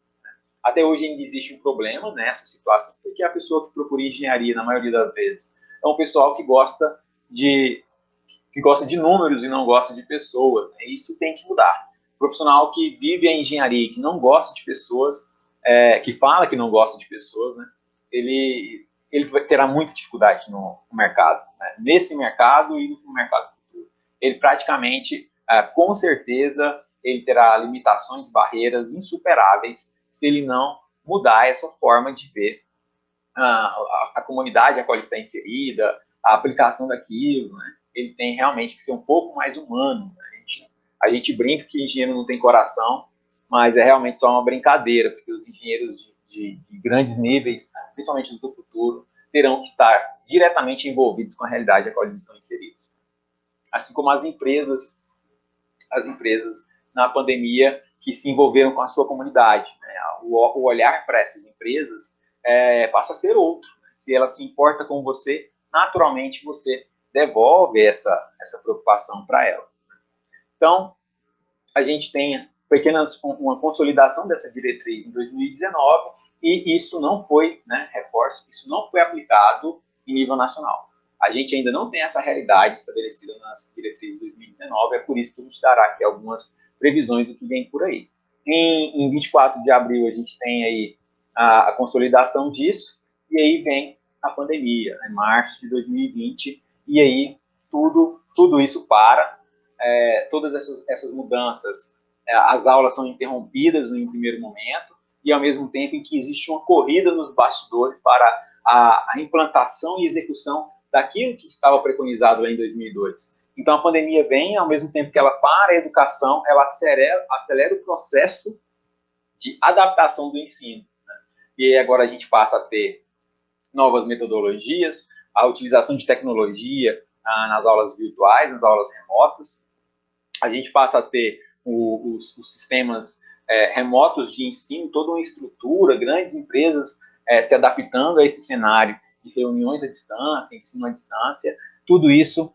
Até hoje ainda existe um problema nessa situação, porque a pessoa que procura engenharia, na maioria das vezes, é um pessoal que gosta de números e não gosta de pessoas. Né? Isso tem que mudar. O profissional que vive a engenharia e que não gosta de pessoas, que fala que não gosta de pessoas, né? ele terá muita dificuldade no mercado. Né? Nesse mercado e no mercado futuro. Ele praticamente, com certeza, ele terá limitações, barreiras insuperáveis se ele não mudar essa forma de ver a comunidade a qual ele está inserida, a aplicação daquilo, né? Ele tem realmente que ser um pouco mais humano. Né? A gente brinca que engenheiro não tem coração, mas é realmente só uma brincadeira, porque os engenheiros de grandes níveis, principalmente do futuro, terão que estar diretamente envolvidos com a realidade a qual eles estão inseridos. Assim como as empresas na pandemia que se envolveram com a sua comunidade. Né? O olhar para essas empresas passa a ser outro. Né? Se ela se importa com você, naturalmente você devolve essa preocupação para ela. Então, a gente tem uma consolidação dessa diretriz em 2019 e isso não foi, né, reforço, isso não foi aplicado em nível nacional. A gente ainda não tem essa realidade estabelecida nas diretrizes de 2019, é por isso que a gente dará aqui algumas previsões do que vem por aí. Em 24 de abril, a gente tem aí a consolidação disso, e aí vem a pandemia, em março de 2020, e aí tudo isso para, todas essas mudanças, as aulas são interrompidas em primeiro momento, e ao mesmo tempo em que existe uma corrida nos bastidores para a implantação e execução daquilo que estava preconizado lá em 2002. Então, a pandemia vem, ao mesmo tempo que ela para a educação, ela acelera o processo de adaptação do ensino. Né? E agora a gente passa a ter novas metodologias, a utilização de tecnologia nas aulas virtuais, nas aulas remotas. A gente passa a ter os sistemas remotos de ensino, toda uma estrutura, grandes empresas se adaptando a esse cenário de reuniões à distância, ensino à distância, tudo isso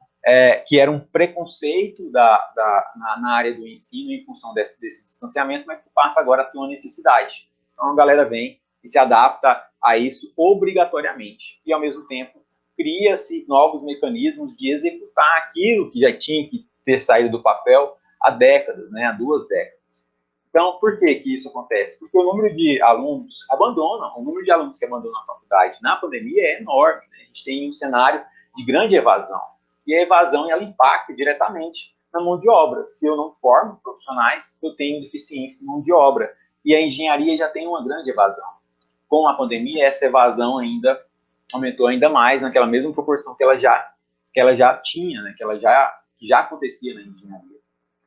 que era um preconceito na área do ensino em função desse distanciamento, mas que passa agora a ser uma necessidade. Então a galera vem e se adapta a isso obrigatoriamente. E ao mesmo tempo cria-se novos mecanismos de executar aquilo que já tinha que ter saído do papel há décadas, né, há 2 décadas. Então, por que isso acontece? Porque o número de alunos que abandonam a faculdade na pandemia é enorme. Né? A gente tem um cenário de grande evasão. E a evasão, ela impacta diretamente na mão de obra. Se eu não formo profissionais, eu tenho deficiência em mão de obra. E a engenharia já tem uma grande evasão. Com a pandemia, essa evasão ainda aumentou ainda mais naquela mesma proporção que ela já tinha, né? Que já acontecia na engenharia.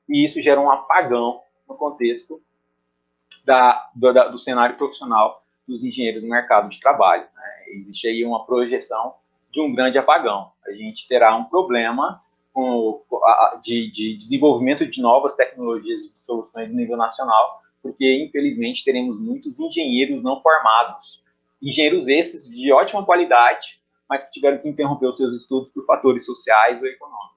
E isso gera um apagão no contexto do cenário profissional dos engenheiros no mercado de trabalho. Né? Existe aí uma projeção de um grande apagão. A gente terá um problema de desenvolvimento de novas tecnologias e soluções no nível nacional, porque, infelizmente, teremos muitos engenheiros não formados. Engenheiros esses de ótima qualidade, mas que tiveram que interromper os seus estudos por fatores sociais ou econômicos.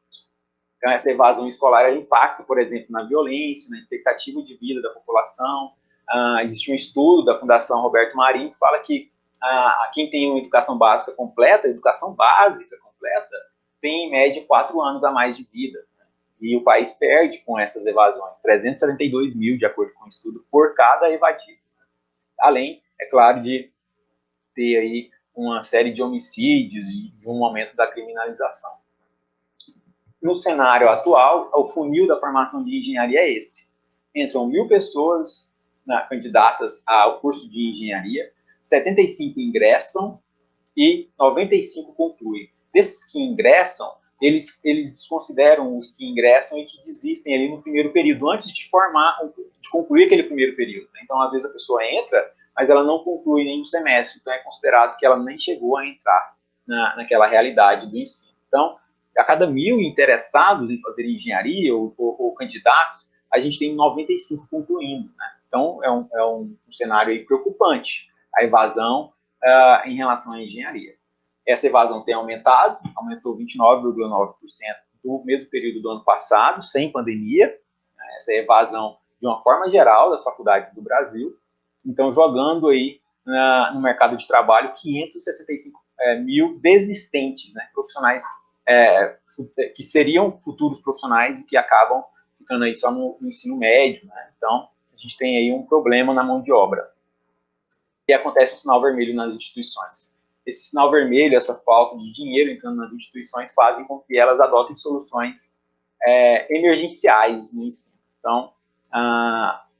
Então, essa evasão escolar impacta, por exemplo, na violência, na expectativa de vida da população. Existe um estudo da Fundação Roberto Marinho que fala que quem tem uma educação básica completa, tem, em média, 4 anos a mais de vida. Né? E o país perde com essas evasões, 372 mil, de acordo com o estudo, por cada evadido. Além, é claro, de ter aí uma série de homicídios e um aumento da criminalização. No cenário atual, o funil da formação de engenharia é esse. Entram 1.000 pessoas candidatas ao curso de engenharia, 75 ingressam e 95 concluem. Desses que ingressam, eles desconsideram os que ingressam e que desistem ali no primeiro período, antes de concluir aquele primeiro período. Então, às vezes a pessoa entra, mas ela não conclui nenhum semestre, então é considerado que ela nem chegou a entrar naquela realidade do ensino. Então, a cada 1.000 interessados em fazer engenharia ou candidatos, a gente tem 95 concluindo, né? Então, é um cenário aí preocupante, a evasão em relação à engenharia. Essa evasão tem aumentado, aumentou 29,9% do mesmo período do ano passado, sem pandemia. Essa é a evasão de uma forma geral das faculdades do Brasil. Então, jogando aí no mercado de trabalho 565 mil desistentes, né, profissionais que seriam futuros profissionais e que acabam ficando aí só no ensino médio, né? Então, a gente tem aí um problema na mão de obra. E acontece um sinal vermelho nas instituições. Esse sinal vermelho, essa falta de dinheiro entrando nas instituições, fazem com que elas adotem soluções emergenciais no ensino. Então,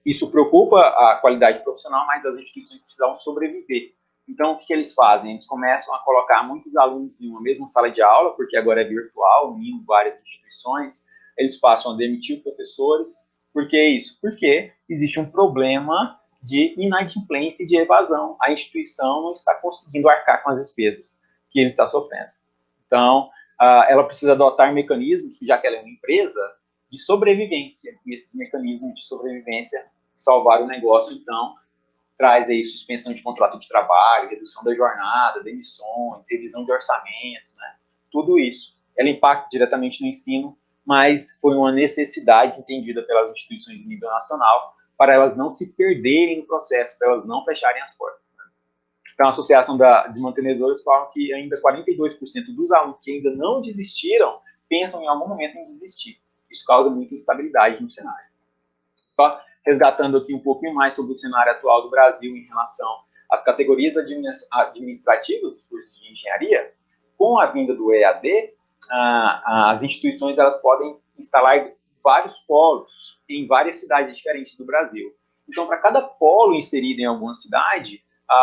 isso preocupa a qualidade profissional, mas as instituições precisam sobreviver. Então, o que eles fazem? Eles começam a colocar muitos alunos em uma mesma sala de aula, porque agora é virtual, unindo várias instituições. Eles passam a demitir professores. Por que isso? Porque existe um problema de inadimplência e de evasão. A instituição não está conseguindo arcar com as despesas que ele está sofrendo. Então, ela precisa adotar mecanismos, já que ela é uma empresa, de sobrevivência. E esses mecanismos de sobrevivência, salvar o negócio, então, traz aí suspensão de contrato de trabalho, redução da jornada, demissões, revisão de orçamentos, né? Tudo isso. Ela impacta diretamente no ensino, mas foi uma necessidade entendida pelas instituições de nível nacional para elas não se perderem no processo, para elas não fecharem as portas. Então, a Associação de Mantenedores fala que ainda 42% dos alunos que ainda não desistiram pensam em algum momento em desistir. Isso causa muita instabilidade no cenário. Só resgatando aqui um pouquinho mais sobre o cenário atual do Brasil em relação às categorias administrativas dos cursos de engenharia, com a vinda do EAD, as instituições elas podem instalar vários polos em várias cidades diferentes do Brasil. Então, para cada polo inserido em alguma cidade,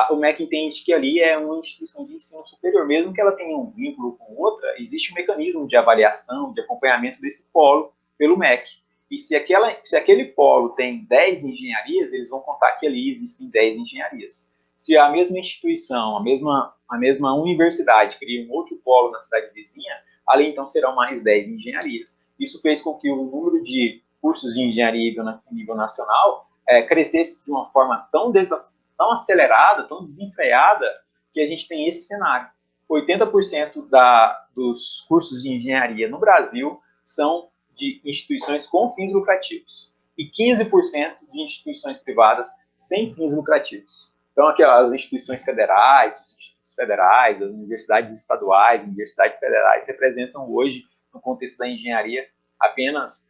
o MEC entende que ali é uma instituição de ensino superior, mesmo que ela tenha um vínculo com outra, existe um mecanismo de avaliação, de acompanhamento desse polo pelo MEC. E se aquele polo tem 10 engenharias, eles vão contar que ali existem 10 engenharias. Se a mesma instituição, a mesma universidade cria um outro polo na cidade vizinha, ali então serão mais 10 engenharias. Isso fez com que o número de cursos de engenharia em nível nacional crescesse de uma forma tão acelerada, tão desenfreada, que a gente tem esse cenário. 80% dos cursos de engenharia no Brasil são de instituições com fins lucrativos e 15% de instituições privadas sem fins lucrativos. Então, aqui as instituições federais, os institutos federais, as universidades estaduais, universidades federais representam hoje, no contexto da engenharia, apenas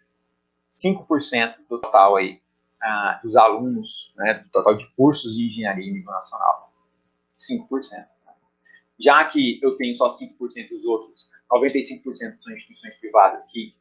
5% do total aí, dos alunos, né, do total de cursos de engenharia em nível nacional. 5%. Já que eu tenho só 5% dos outros, 95% são instituições privadas que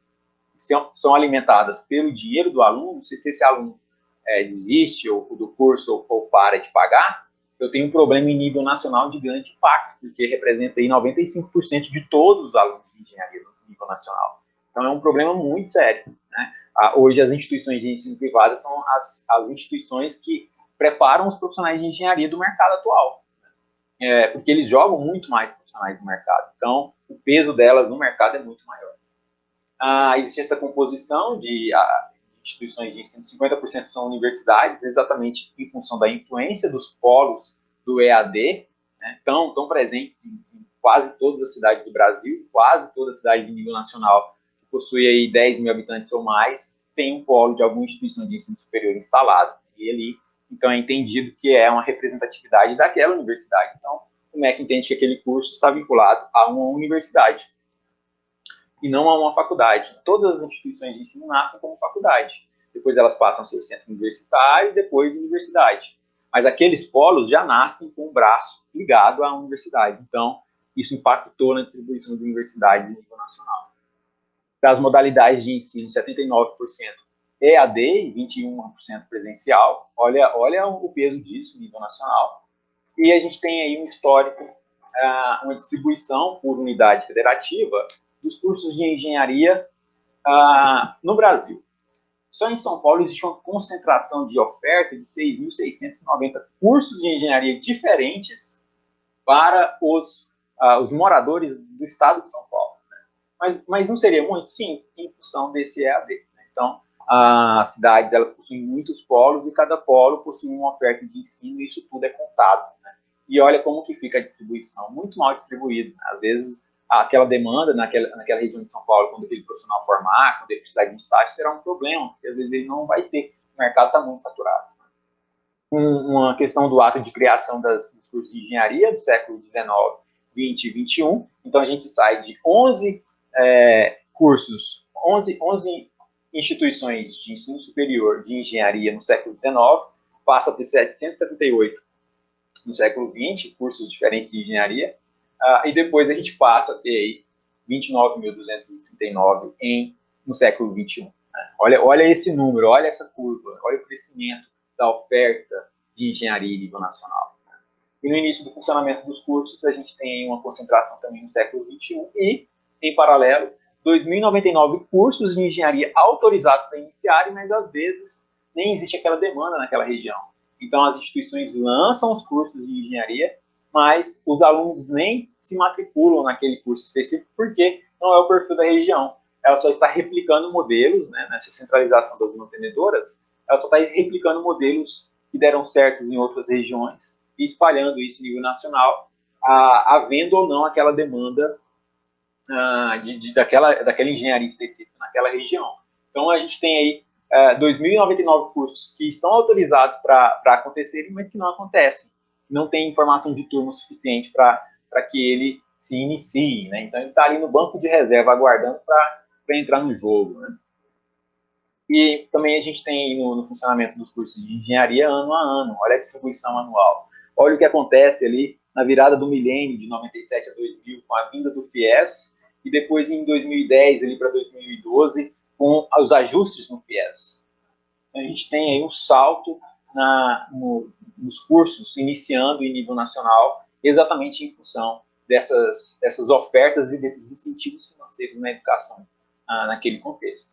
são alimentadas pelo dinheiro do aluno. Se esse aluno desiste do curso ou para de pagar, eu tenho um problema em nível nacional de grande impacto, porque representa aí 95% de todos os alunos de engenharia no nível nacional. Então é um problema muito sério, né? Hoje as instituições de ensino privado são as instituições que preparam os profissionais de engenharia do mercado atual, porque eles jogam muito mais profissionais do mercado. Então o peso delas no mercado é muito maior. Existe essa composição de instituições de ensino, 50% são universidades, exatamente em função da influência dos polos do EAD, né, estão presentes em quase todas as cidades do Brasil, quase toda cidade de nível nacional que possui aí 10 mil habitantes ou mais, tem um polo de alguma instituição de ensino superior instalado. E ali, então, é entendido que é uma representatividade daquela universidade. Então, o MEC entende que aquele curso está vinculado a uma universidade. e não a uma faculdade. Todas as instituições de ensino nascem como faculdade. Depois elas passam a ser centro universitário e depois universidade. Mas aqueles polos já nascem com o braço ligado à universidade. Então, isso impactou na distribuição de universidades em nível nacional. Para as modalidades de ensino, 79% EAD e 21% presencial. Olha o peso disso no nível nacional. E a gente tem aí um histórico, uma distribuição por unidade federativa dos cursos de engenharia no Brasil. Só em São Paulo existe uma concentração de oferta de 6.690 cursos de engenharia diferentes para os moradores do estado de São Paulo. Mas não seria muito? Sim, em função desse EAD. Né? Então, as cidades elas possuem muitos polos e cada polo possui uma oferta de ensino e isso tudo é contado. Né? E olha como que fica a distribuição, muito mal distribuído. Né? Às vezes, aquela demanda naquela região de São Paulo, quando aquele profissional formar, quando ele precisar de um estágio, será um problema, porque às vezes ele não vai ter. O mercado está muito saturado. Uma questão do ato de criação dos cursos de engenharia do século XIX, XX e XXI. Então, a gente sai de 11 cursos, 11 instituições de ensino superior de engenharia no século XIX, passa a ter 778 no século XX, cursos diferentes de engenharia, e depois a gente passa a ter aí 29.239 no século XXI. Né? Olha esse número, olha essa curva, olha o crescimento da oferta de engenharia em nível nacional. Né? E no início do funcionamento dos cursos, a gente tem uma concentração também no século XXI e, em paralelo, 2.099 cursos de engenharia autorizados para iniciarem, mas às vezes nem existe aquela demanda naquela região. Então as instituições lançam os cursos de engenharia, mas os alunos nem se matriculam naquele curso específico porque não é o perfil da região. Ela só está replicando modelos, né, nessa centralização das mantenedoras, ela só está replicando modelos que deram certo em outras regiões e espalhando isso em nível nacional, havendo ou não aquela demanda daquela engenharia específica naquela região. Então, a gente tem aí 2.099 cursos que estão autorizados para acontecerem, mas que não acontecem. Não tem informação de turno suficiente para que ele se inicie. Né? Então, ele está ali no banco de reserva, aguardando para entrar no jogo. Né? E também a gente tem no funcionamento dos cursos de engenharia ano a ano. Olha a distribuição anual. Olha o que acontece ali na virada do milênio, de 97 a 2000, com a vinda do FIES, e depois em 2010 ali para 2012 com os ajustes no FIES. A gente tem aí um salto nos cursos iniciando em nível nacional, exatamente em função dessas ofertas e desses incentivos financeiros na educação naquele contexto.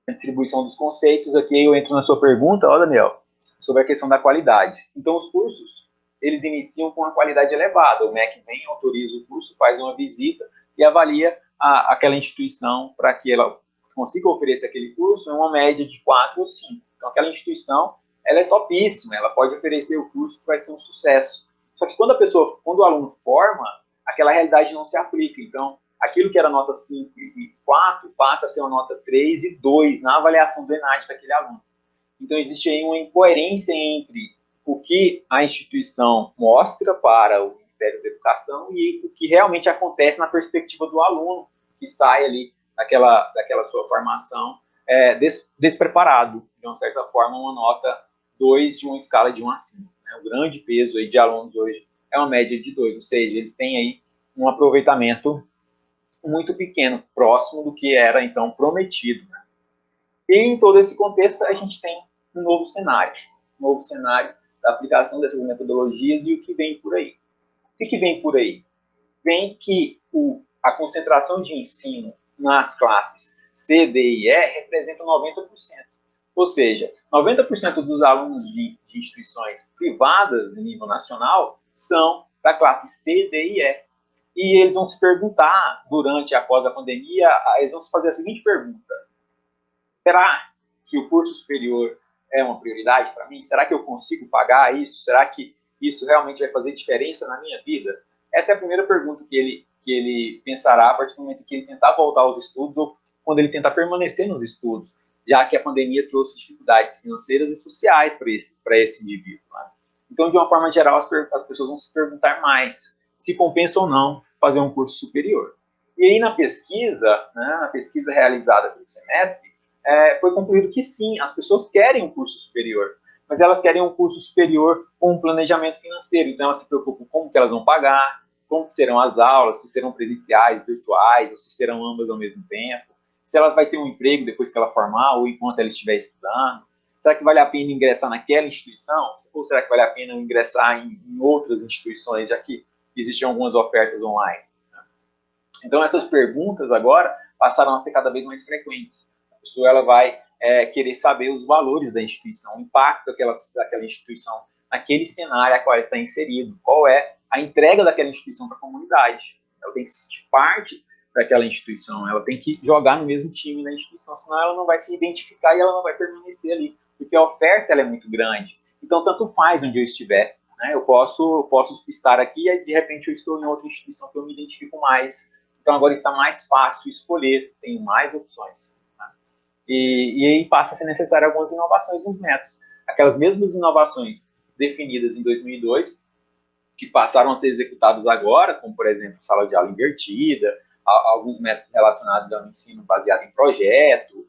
A distribuição dos conceitos, aqui eu entro na sua pergunta, Daniel, sobre a questão da qualidade. Então, os cursos, eles iniciam com uma qualidade elevada. O MEC vem, autoriza o curso, faz uma visita e avalia aquela instituição para que ela consiga oferecer aquele curso em uma média de 4 ou 5. Então, aquela instituição, ela é topíssima, ela pode oferecer o curso que vai ser um sucesso. Só que quando o aluno forma, aquela realidade não se aplica. Então, aquilo que era nota 5 e 4 passa a ser uma nota 3 e 2 na avaliação do ENAD daquele aluno. Então, existe aí uma incoerência entre o que a instituição mostra para o Ministério da Educação e o que realmente acontece na perspectiva do aluno que sai ali daquela sua formação despreparado. De uma certa forma, uma nota 2 de uma escala de 1 a 5. Né? O grande peso aí de alunos hoje é uma média de 2, ou seja, eles têm aí um aproveitamento muito pequeno, próximo do que era, então, prometido. Né? E em todo esse contexto, a gente tem um novo cenário da aplicação dessas metodologias e o que vem por aí. O que vem por aí? Vem que a concentração de ensino nas classes C, D e E representa 90%. Ou seja, 90% dos alunos de instituições privadas em nível nacional são da classe C, D e E. E eles vão se perguntar, durante e após a pandemia, eles vão se fazer a seguinte pergunta: será que o curso superior é uma prioridade para mim? Será que eu consigo pagar isso? Será que isso realmente vai fazer diferença na minha vida? Essa é a primeira pergunta que ele pensará a partir do momento que ele tentar voltar aos estudos ou quando ele tentar permanecer nos estudos, já que a pandemia trouxe dificuldades financeiras e sociais para esse indivíduo. Né? Então, de uma forma geral, as pessoas vão se perguntar mais se compensa ou não fazer um curso superior. E aí na pesquisa, né, na pesquisa realizada pelo semestre, foi concluído que sim, as pessoas querem um curso superior, mas elas querem um curso superior com um planejamento financeiro. Então elas se preocupam com como que elas vão pagar, como serão as aulas, se serão presenciais, virtuais, ou se serão ambas ao mesmo tempo, se ela vai ter um emprego depois que ela formar ou enquanto ela estiver estudando. Será que vale a pena ingressar naquela instituição? Ou será que vale a pena ingressar em outras instituições, já que existem algumas ofertas online? Então, essas perguntas agora passaram a ser cada vez mais frequentes. A pessoa ela vai querer saber os valores da instituição, o impacto daquela instituição naquele cenário a qual ela está inserido, qual é a entrega daquela instituição para a comunidade. Ela tem que se sentir parte daquela instituição, ela tem que jogar no mesmo time da instituição, senão ela não vai se identificar e ela não vai permanecer ali, porque a oferta ela é muito grande. Então, tanto faz onde eu estiver, né? Eu posso estar aqui e, de repente, eu estou em outra instituição que eu me identifico mais. Então, agora está mais fácil escolher, tem mais opções. Né? E aí passa a ser necessário algumas inovações nos métodos. Aquelas mesmas inovações definidas em 2002, que passaram a ser executados agora, como, por exemplo, sala de aula invertida, alguns métodos relacionados ao ensino baseado em projeto,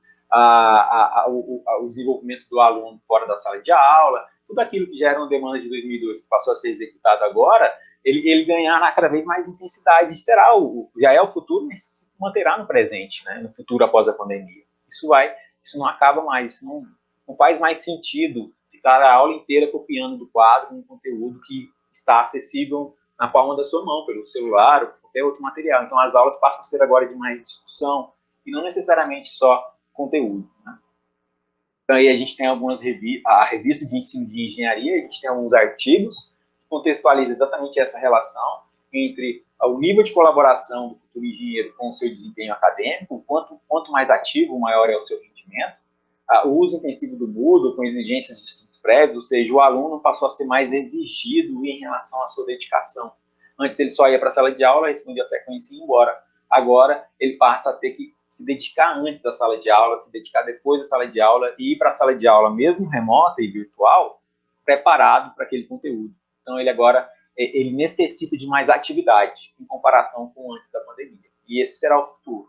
o desenvolvimento do aluno fora da sala de aula, tudo aquilo que já era uma demanda de 2002, que passou a ser executado agora, ele ganhará cada vez mais intensidade. Já é o futuro, mas se manterá no presente, né, no futuro após a pandemia. Isso não acaba mais, isso não faz mais sentido ficar a aula inteira copiando do quadro um conteúdo que está acessível na palma da sua mão, pelo celular ou qualquer outro material. Então, as aulas passam a ser agora de mais discussão e não necessariamente só conteúdo. Né? Então, aí a gente tem a revista de ensino de engenharia, a gente tem alguns artigos que contextualizam exatamente essa relação entre o nível de colaboração do futuro engenheiro com o seu desempenho acadêmico, quanto mais ativo, maior é o seu rendimento, o uso intensivo do Moodle com exigências de estudos prévios, ou seja, o aluno passou a ser mais exigido em relação à sua dedicação. Antes ele só ia para a sala de aula, respondia a frequência e ia embora. Agora ele passa a ter que se dedicar antes da sala de aula, se dedicar depois da sala de aula e ir para a sala de aula, mesmo remota e virtual, preparado para aquele conteúdo. Então ele necessita de mais atividade em comparação com antes da pandemia. E esse será o futuro.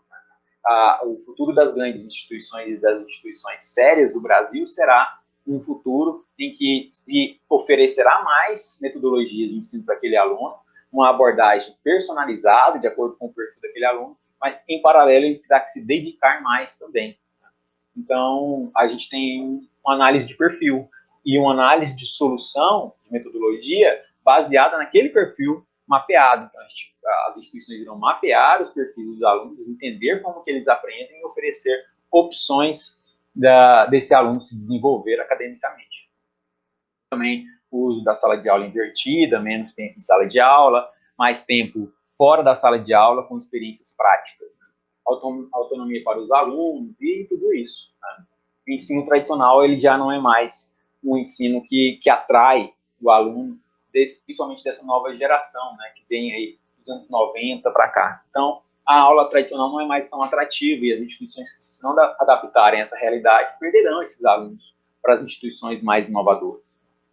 O futuro das grandes instituições e das instituições sérias do Brasil será um futuro em que se oferecerá mais metodologias de ensino para aquele aluno, uma abordagem personalizada, de acordo com o perfil daquele aluno, mas, em paralelo, ele terá que se dedicar mais também. Então, a gente tem uma análise de perfil e uma análise de solução, de metodologia, baseada naquele perfil mapeado. Então, as instituições irão mapear os perfis dos alunos, entender como que eles aprendem e oferecer opções desse aluno se desenvolver academicamente. Também o uso da sala de aula invertida, menos tempo em sala de aula, mais tempo fora da sala de aula com experiências práticas. Né? Autonomia para os alunos e tudo isso. Né? O ensino tradicional ele já não é mais um ensino que atrai o aluno, principalmente dessa nova geração, né, que vem aí dos anos 90 para cá. Então, a aula tradicional não é mais tão atrativa e as instituições que se não adaptarem a essa realidade perderão esses alunos para as instituições mais inovadoras.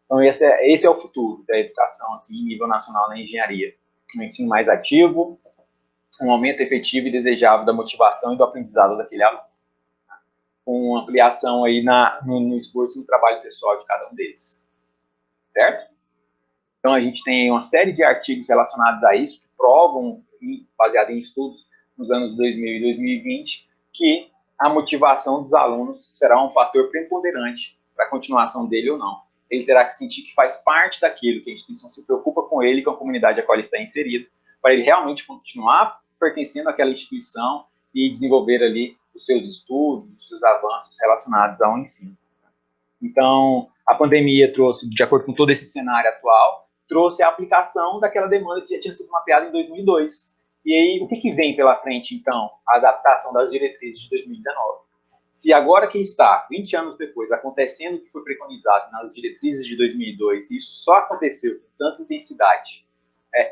Então, esse é o futuro da educação aqui em nível nacional na engenharia. Um ensino mais ativo, um aumento efetivo e desejável da motivação e do aprendizado daquele aluno. Com ampliação aí no esforço e no trabalho pessoal de cada um deles. Certo? Então, a gente tem uma série de artigos relacionados a isso, que provam, baseado em estudos nos anos 2000 e 2020, que a motivação dos alunos será um fator preponderante para a continuação dele ou não. Ele terá que sentir que faz parte daquilo, que a instituição se preocupa com ele, com a comunidade a qual ele está inserido, para ele realmente continuar pertencendo àquela instituição e desenvolver ali os seus estudos, os seus avanços relacionados ao ensino. Então, a pandemia trouxe, de acordo com todo esse cenário atual, trouxe a aplicação daquela demanda que já tinha sido mapeada em 2002. E aí, o que vem pela frente, então? A adaptação das diretrizes de 2019. Se agora que está, 20 anos depois, acontecendo o que foi preconizado nas diretrizes de 2002, e isso só aconteceu com tanta intensidade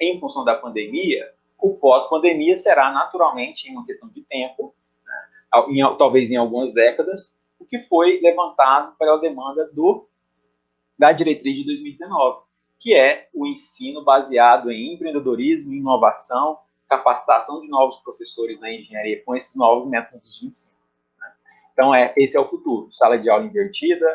em função da pandemia, o pós-pandemia será naturalmente, em uma questão de tempo, né, talvez em algumas décadas, o que foi levantado pela demanda da diretriz de 2019, que é o ensino baseado em empreendedorismo, inovação capacitação de novos professores na engenharia com esses novos métodos de ensino. Né? Então, esse é o futuro. Sala de aula invertida,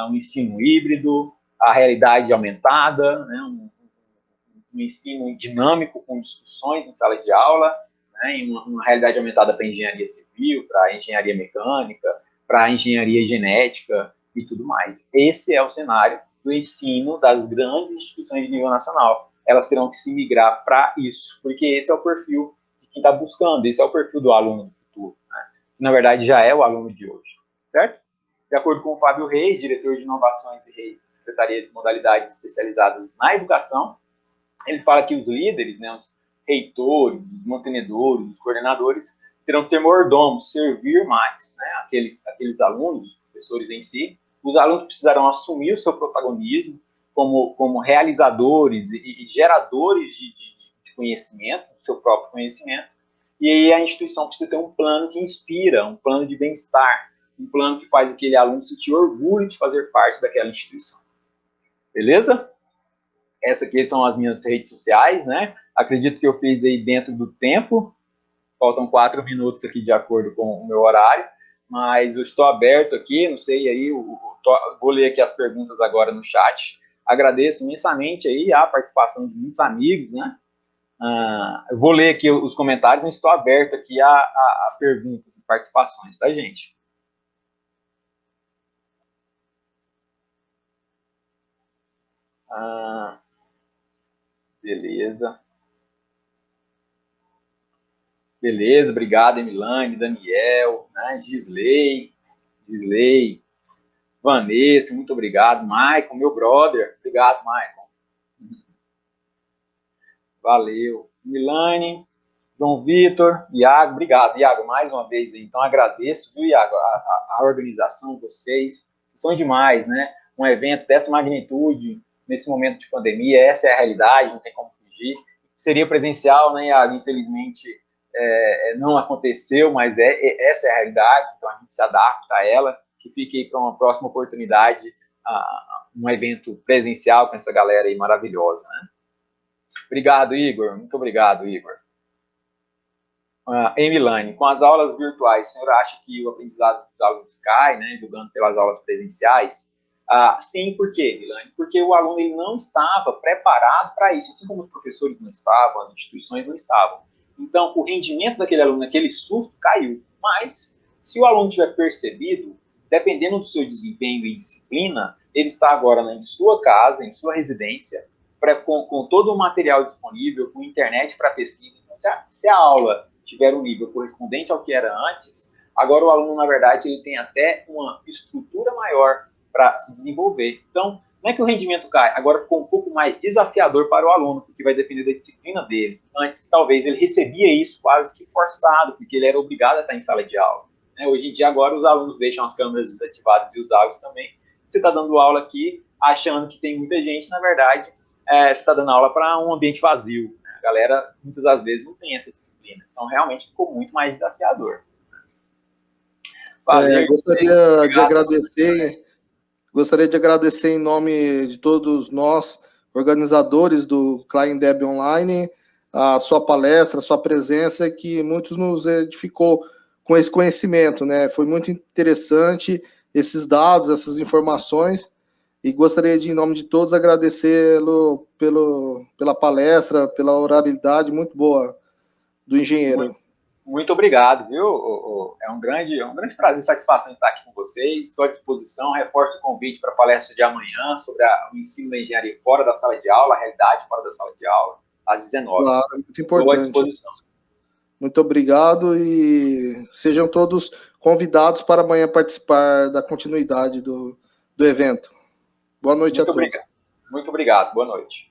um ensino híbrido, a realidade aumentada, né? um ensino dinâmico com discussões em sala de aula, né? E uma realidade aumentada para a engenharia civil, para a engenharia mecânica, para a engenharia genética e tudo mais. Esse é o cenário do ensino das grandes instituições de nível nacional. Elas terão que se migrar para isso, porque esse é o perfil de quem está buscando, esse é o perfil do aluno do futuro, né? Que, na verdade, já é o aluno de hoje, certo? De acordo com o Fábio Reis, diretor de inovações e Reis, Secretaria de Modalidades Especializadas na Educação, ele fala que os líderes, né, os reitores, os mantenedores, os coordenadores, terão que ser mordomos, servir mais, né, aqueles alunos, os professores em si. Os alunos precisarão assumir o seu protagonismo como realizadores e geradores de conhecimento, do seu próprio conhecimento. E aí a instituição precisa ter um plano que inspira, um plano de bem-estar, um plano que faz aquele aluno sentir orgulho de fazer parte daquela instituição. Beleza? Essas aqui são as minhas redes sociais, né? Acredito que eu fiz aí dentro do tempo. Faltam 4 minutos aqui de acordo com o meu horário, mas eu estou aberto aqui, não sei aí, vou ler aqui as perguntas agora no chat. Agradeço imensamente aí a participação de muitos amigos, né? Eu vou ler aqui os comentários, mas estou aberto aqui a perguntas e participações, tá, gente? Beleza. Beleza, obrigado, Emilane, Daniel, né, Gisley, Vanessa, muito obrigado. Maicon, meu brother, obrigado, Maicon. Valeu. Milane, João Vitor, Iago, obrigado, Iago, mais uma vez. Então, agradeço, viu, Iago, a organização, vocês, são demais, né? Um evento dessa magnitude, nesse momento de pandemia, essa é a realidade, não tem como fugir. Seria presencial, né, Iago? Infelizmente, não aconteceu, mas essa é a realidade, então a gente se adapta a ela, que fique para uma próxima oportunidade, um evento presencial com essa galera aí maravilhosa, né? Obrigado, Igor, muito obrigado, Igor. Emilane, com as aulas virtuais, o senhor acha que o aprendizado dos alunos cai, né, julgando pelas aulas presenciais? Sim, por quê, Emilane? Porque o aluno ele não estava preparado para isso, assim como os professores não estavam, as instituições não estavam. Então, o rendimento daquele aluno, naquele susto, caiu. Mas, se o aluno tiver percebido, dependendo do seu desempenho e disciplina, ele está agora em sua casa, em sua residência, com todo o material disponível, com internet para pesquisa. Então, se a aula tiver um nível correspondente ao que era antes, agora o aluno, na verdade, ele tem até uma estrutura maior para se desenvolver. Então, não é que o rendimento cai, agora ficou um pouco mais desafiador para o aluno, porque vai depender da disciplina dele. Antes, talvez, ele recebia isso quase que forçado, porque ele era obrigado a estar em sala de aula. Hoje em dia, agora, os alunos deixam as câmeras desativadas e os áudios também. Você está dando aula aqui, achando que tem muita gente, na verdade, você está dando aula para um ambiente vazio. A galera, muitas das vezes, não tem essa disciplina. Então, realmente, ficou muito mais desafiador. Gostaria de agradecer em nome de todos nós, organizadores do Klein Deb Online, a sua palestra, a sua presença, que muitos nos edificou com esse conhecimento, né? Foi muito interessante esses dados, essas informações, e gostaria de, em nome de todos, agradecê-lo pela palestra, pela oralidade muito boa do engenheiro. Muito obrigado, viu? É um grande prazer e satisfação estar aqui com vocês. Estou à disposição. Reforço o convite para a palestra de amanhã sobre o ensino da engenharia fora da sala de aula, a realidade fora da sala de aula, às 19h. Claro, muito importante. Estou à disposição. Muito obrigado e sejam todos convidados para amanhã participar da continuidade do evento. Boa noite a todos. Muito obrigado. Boa noite.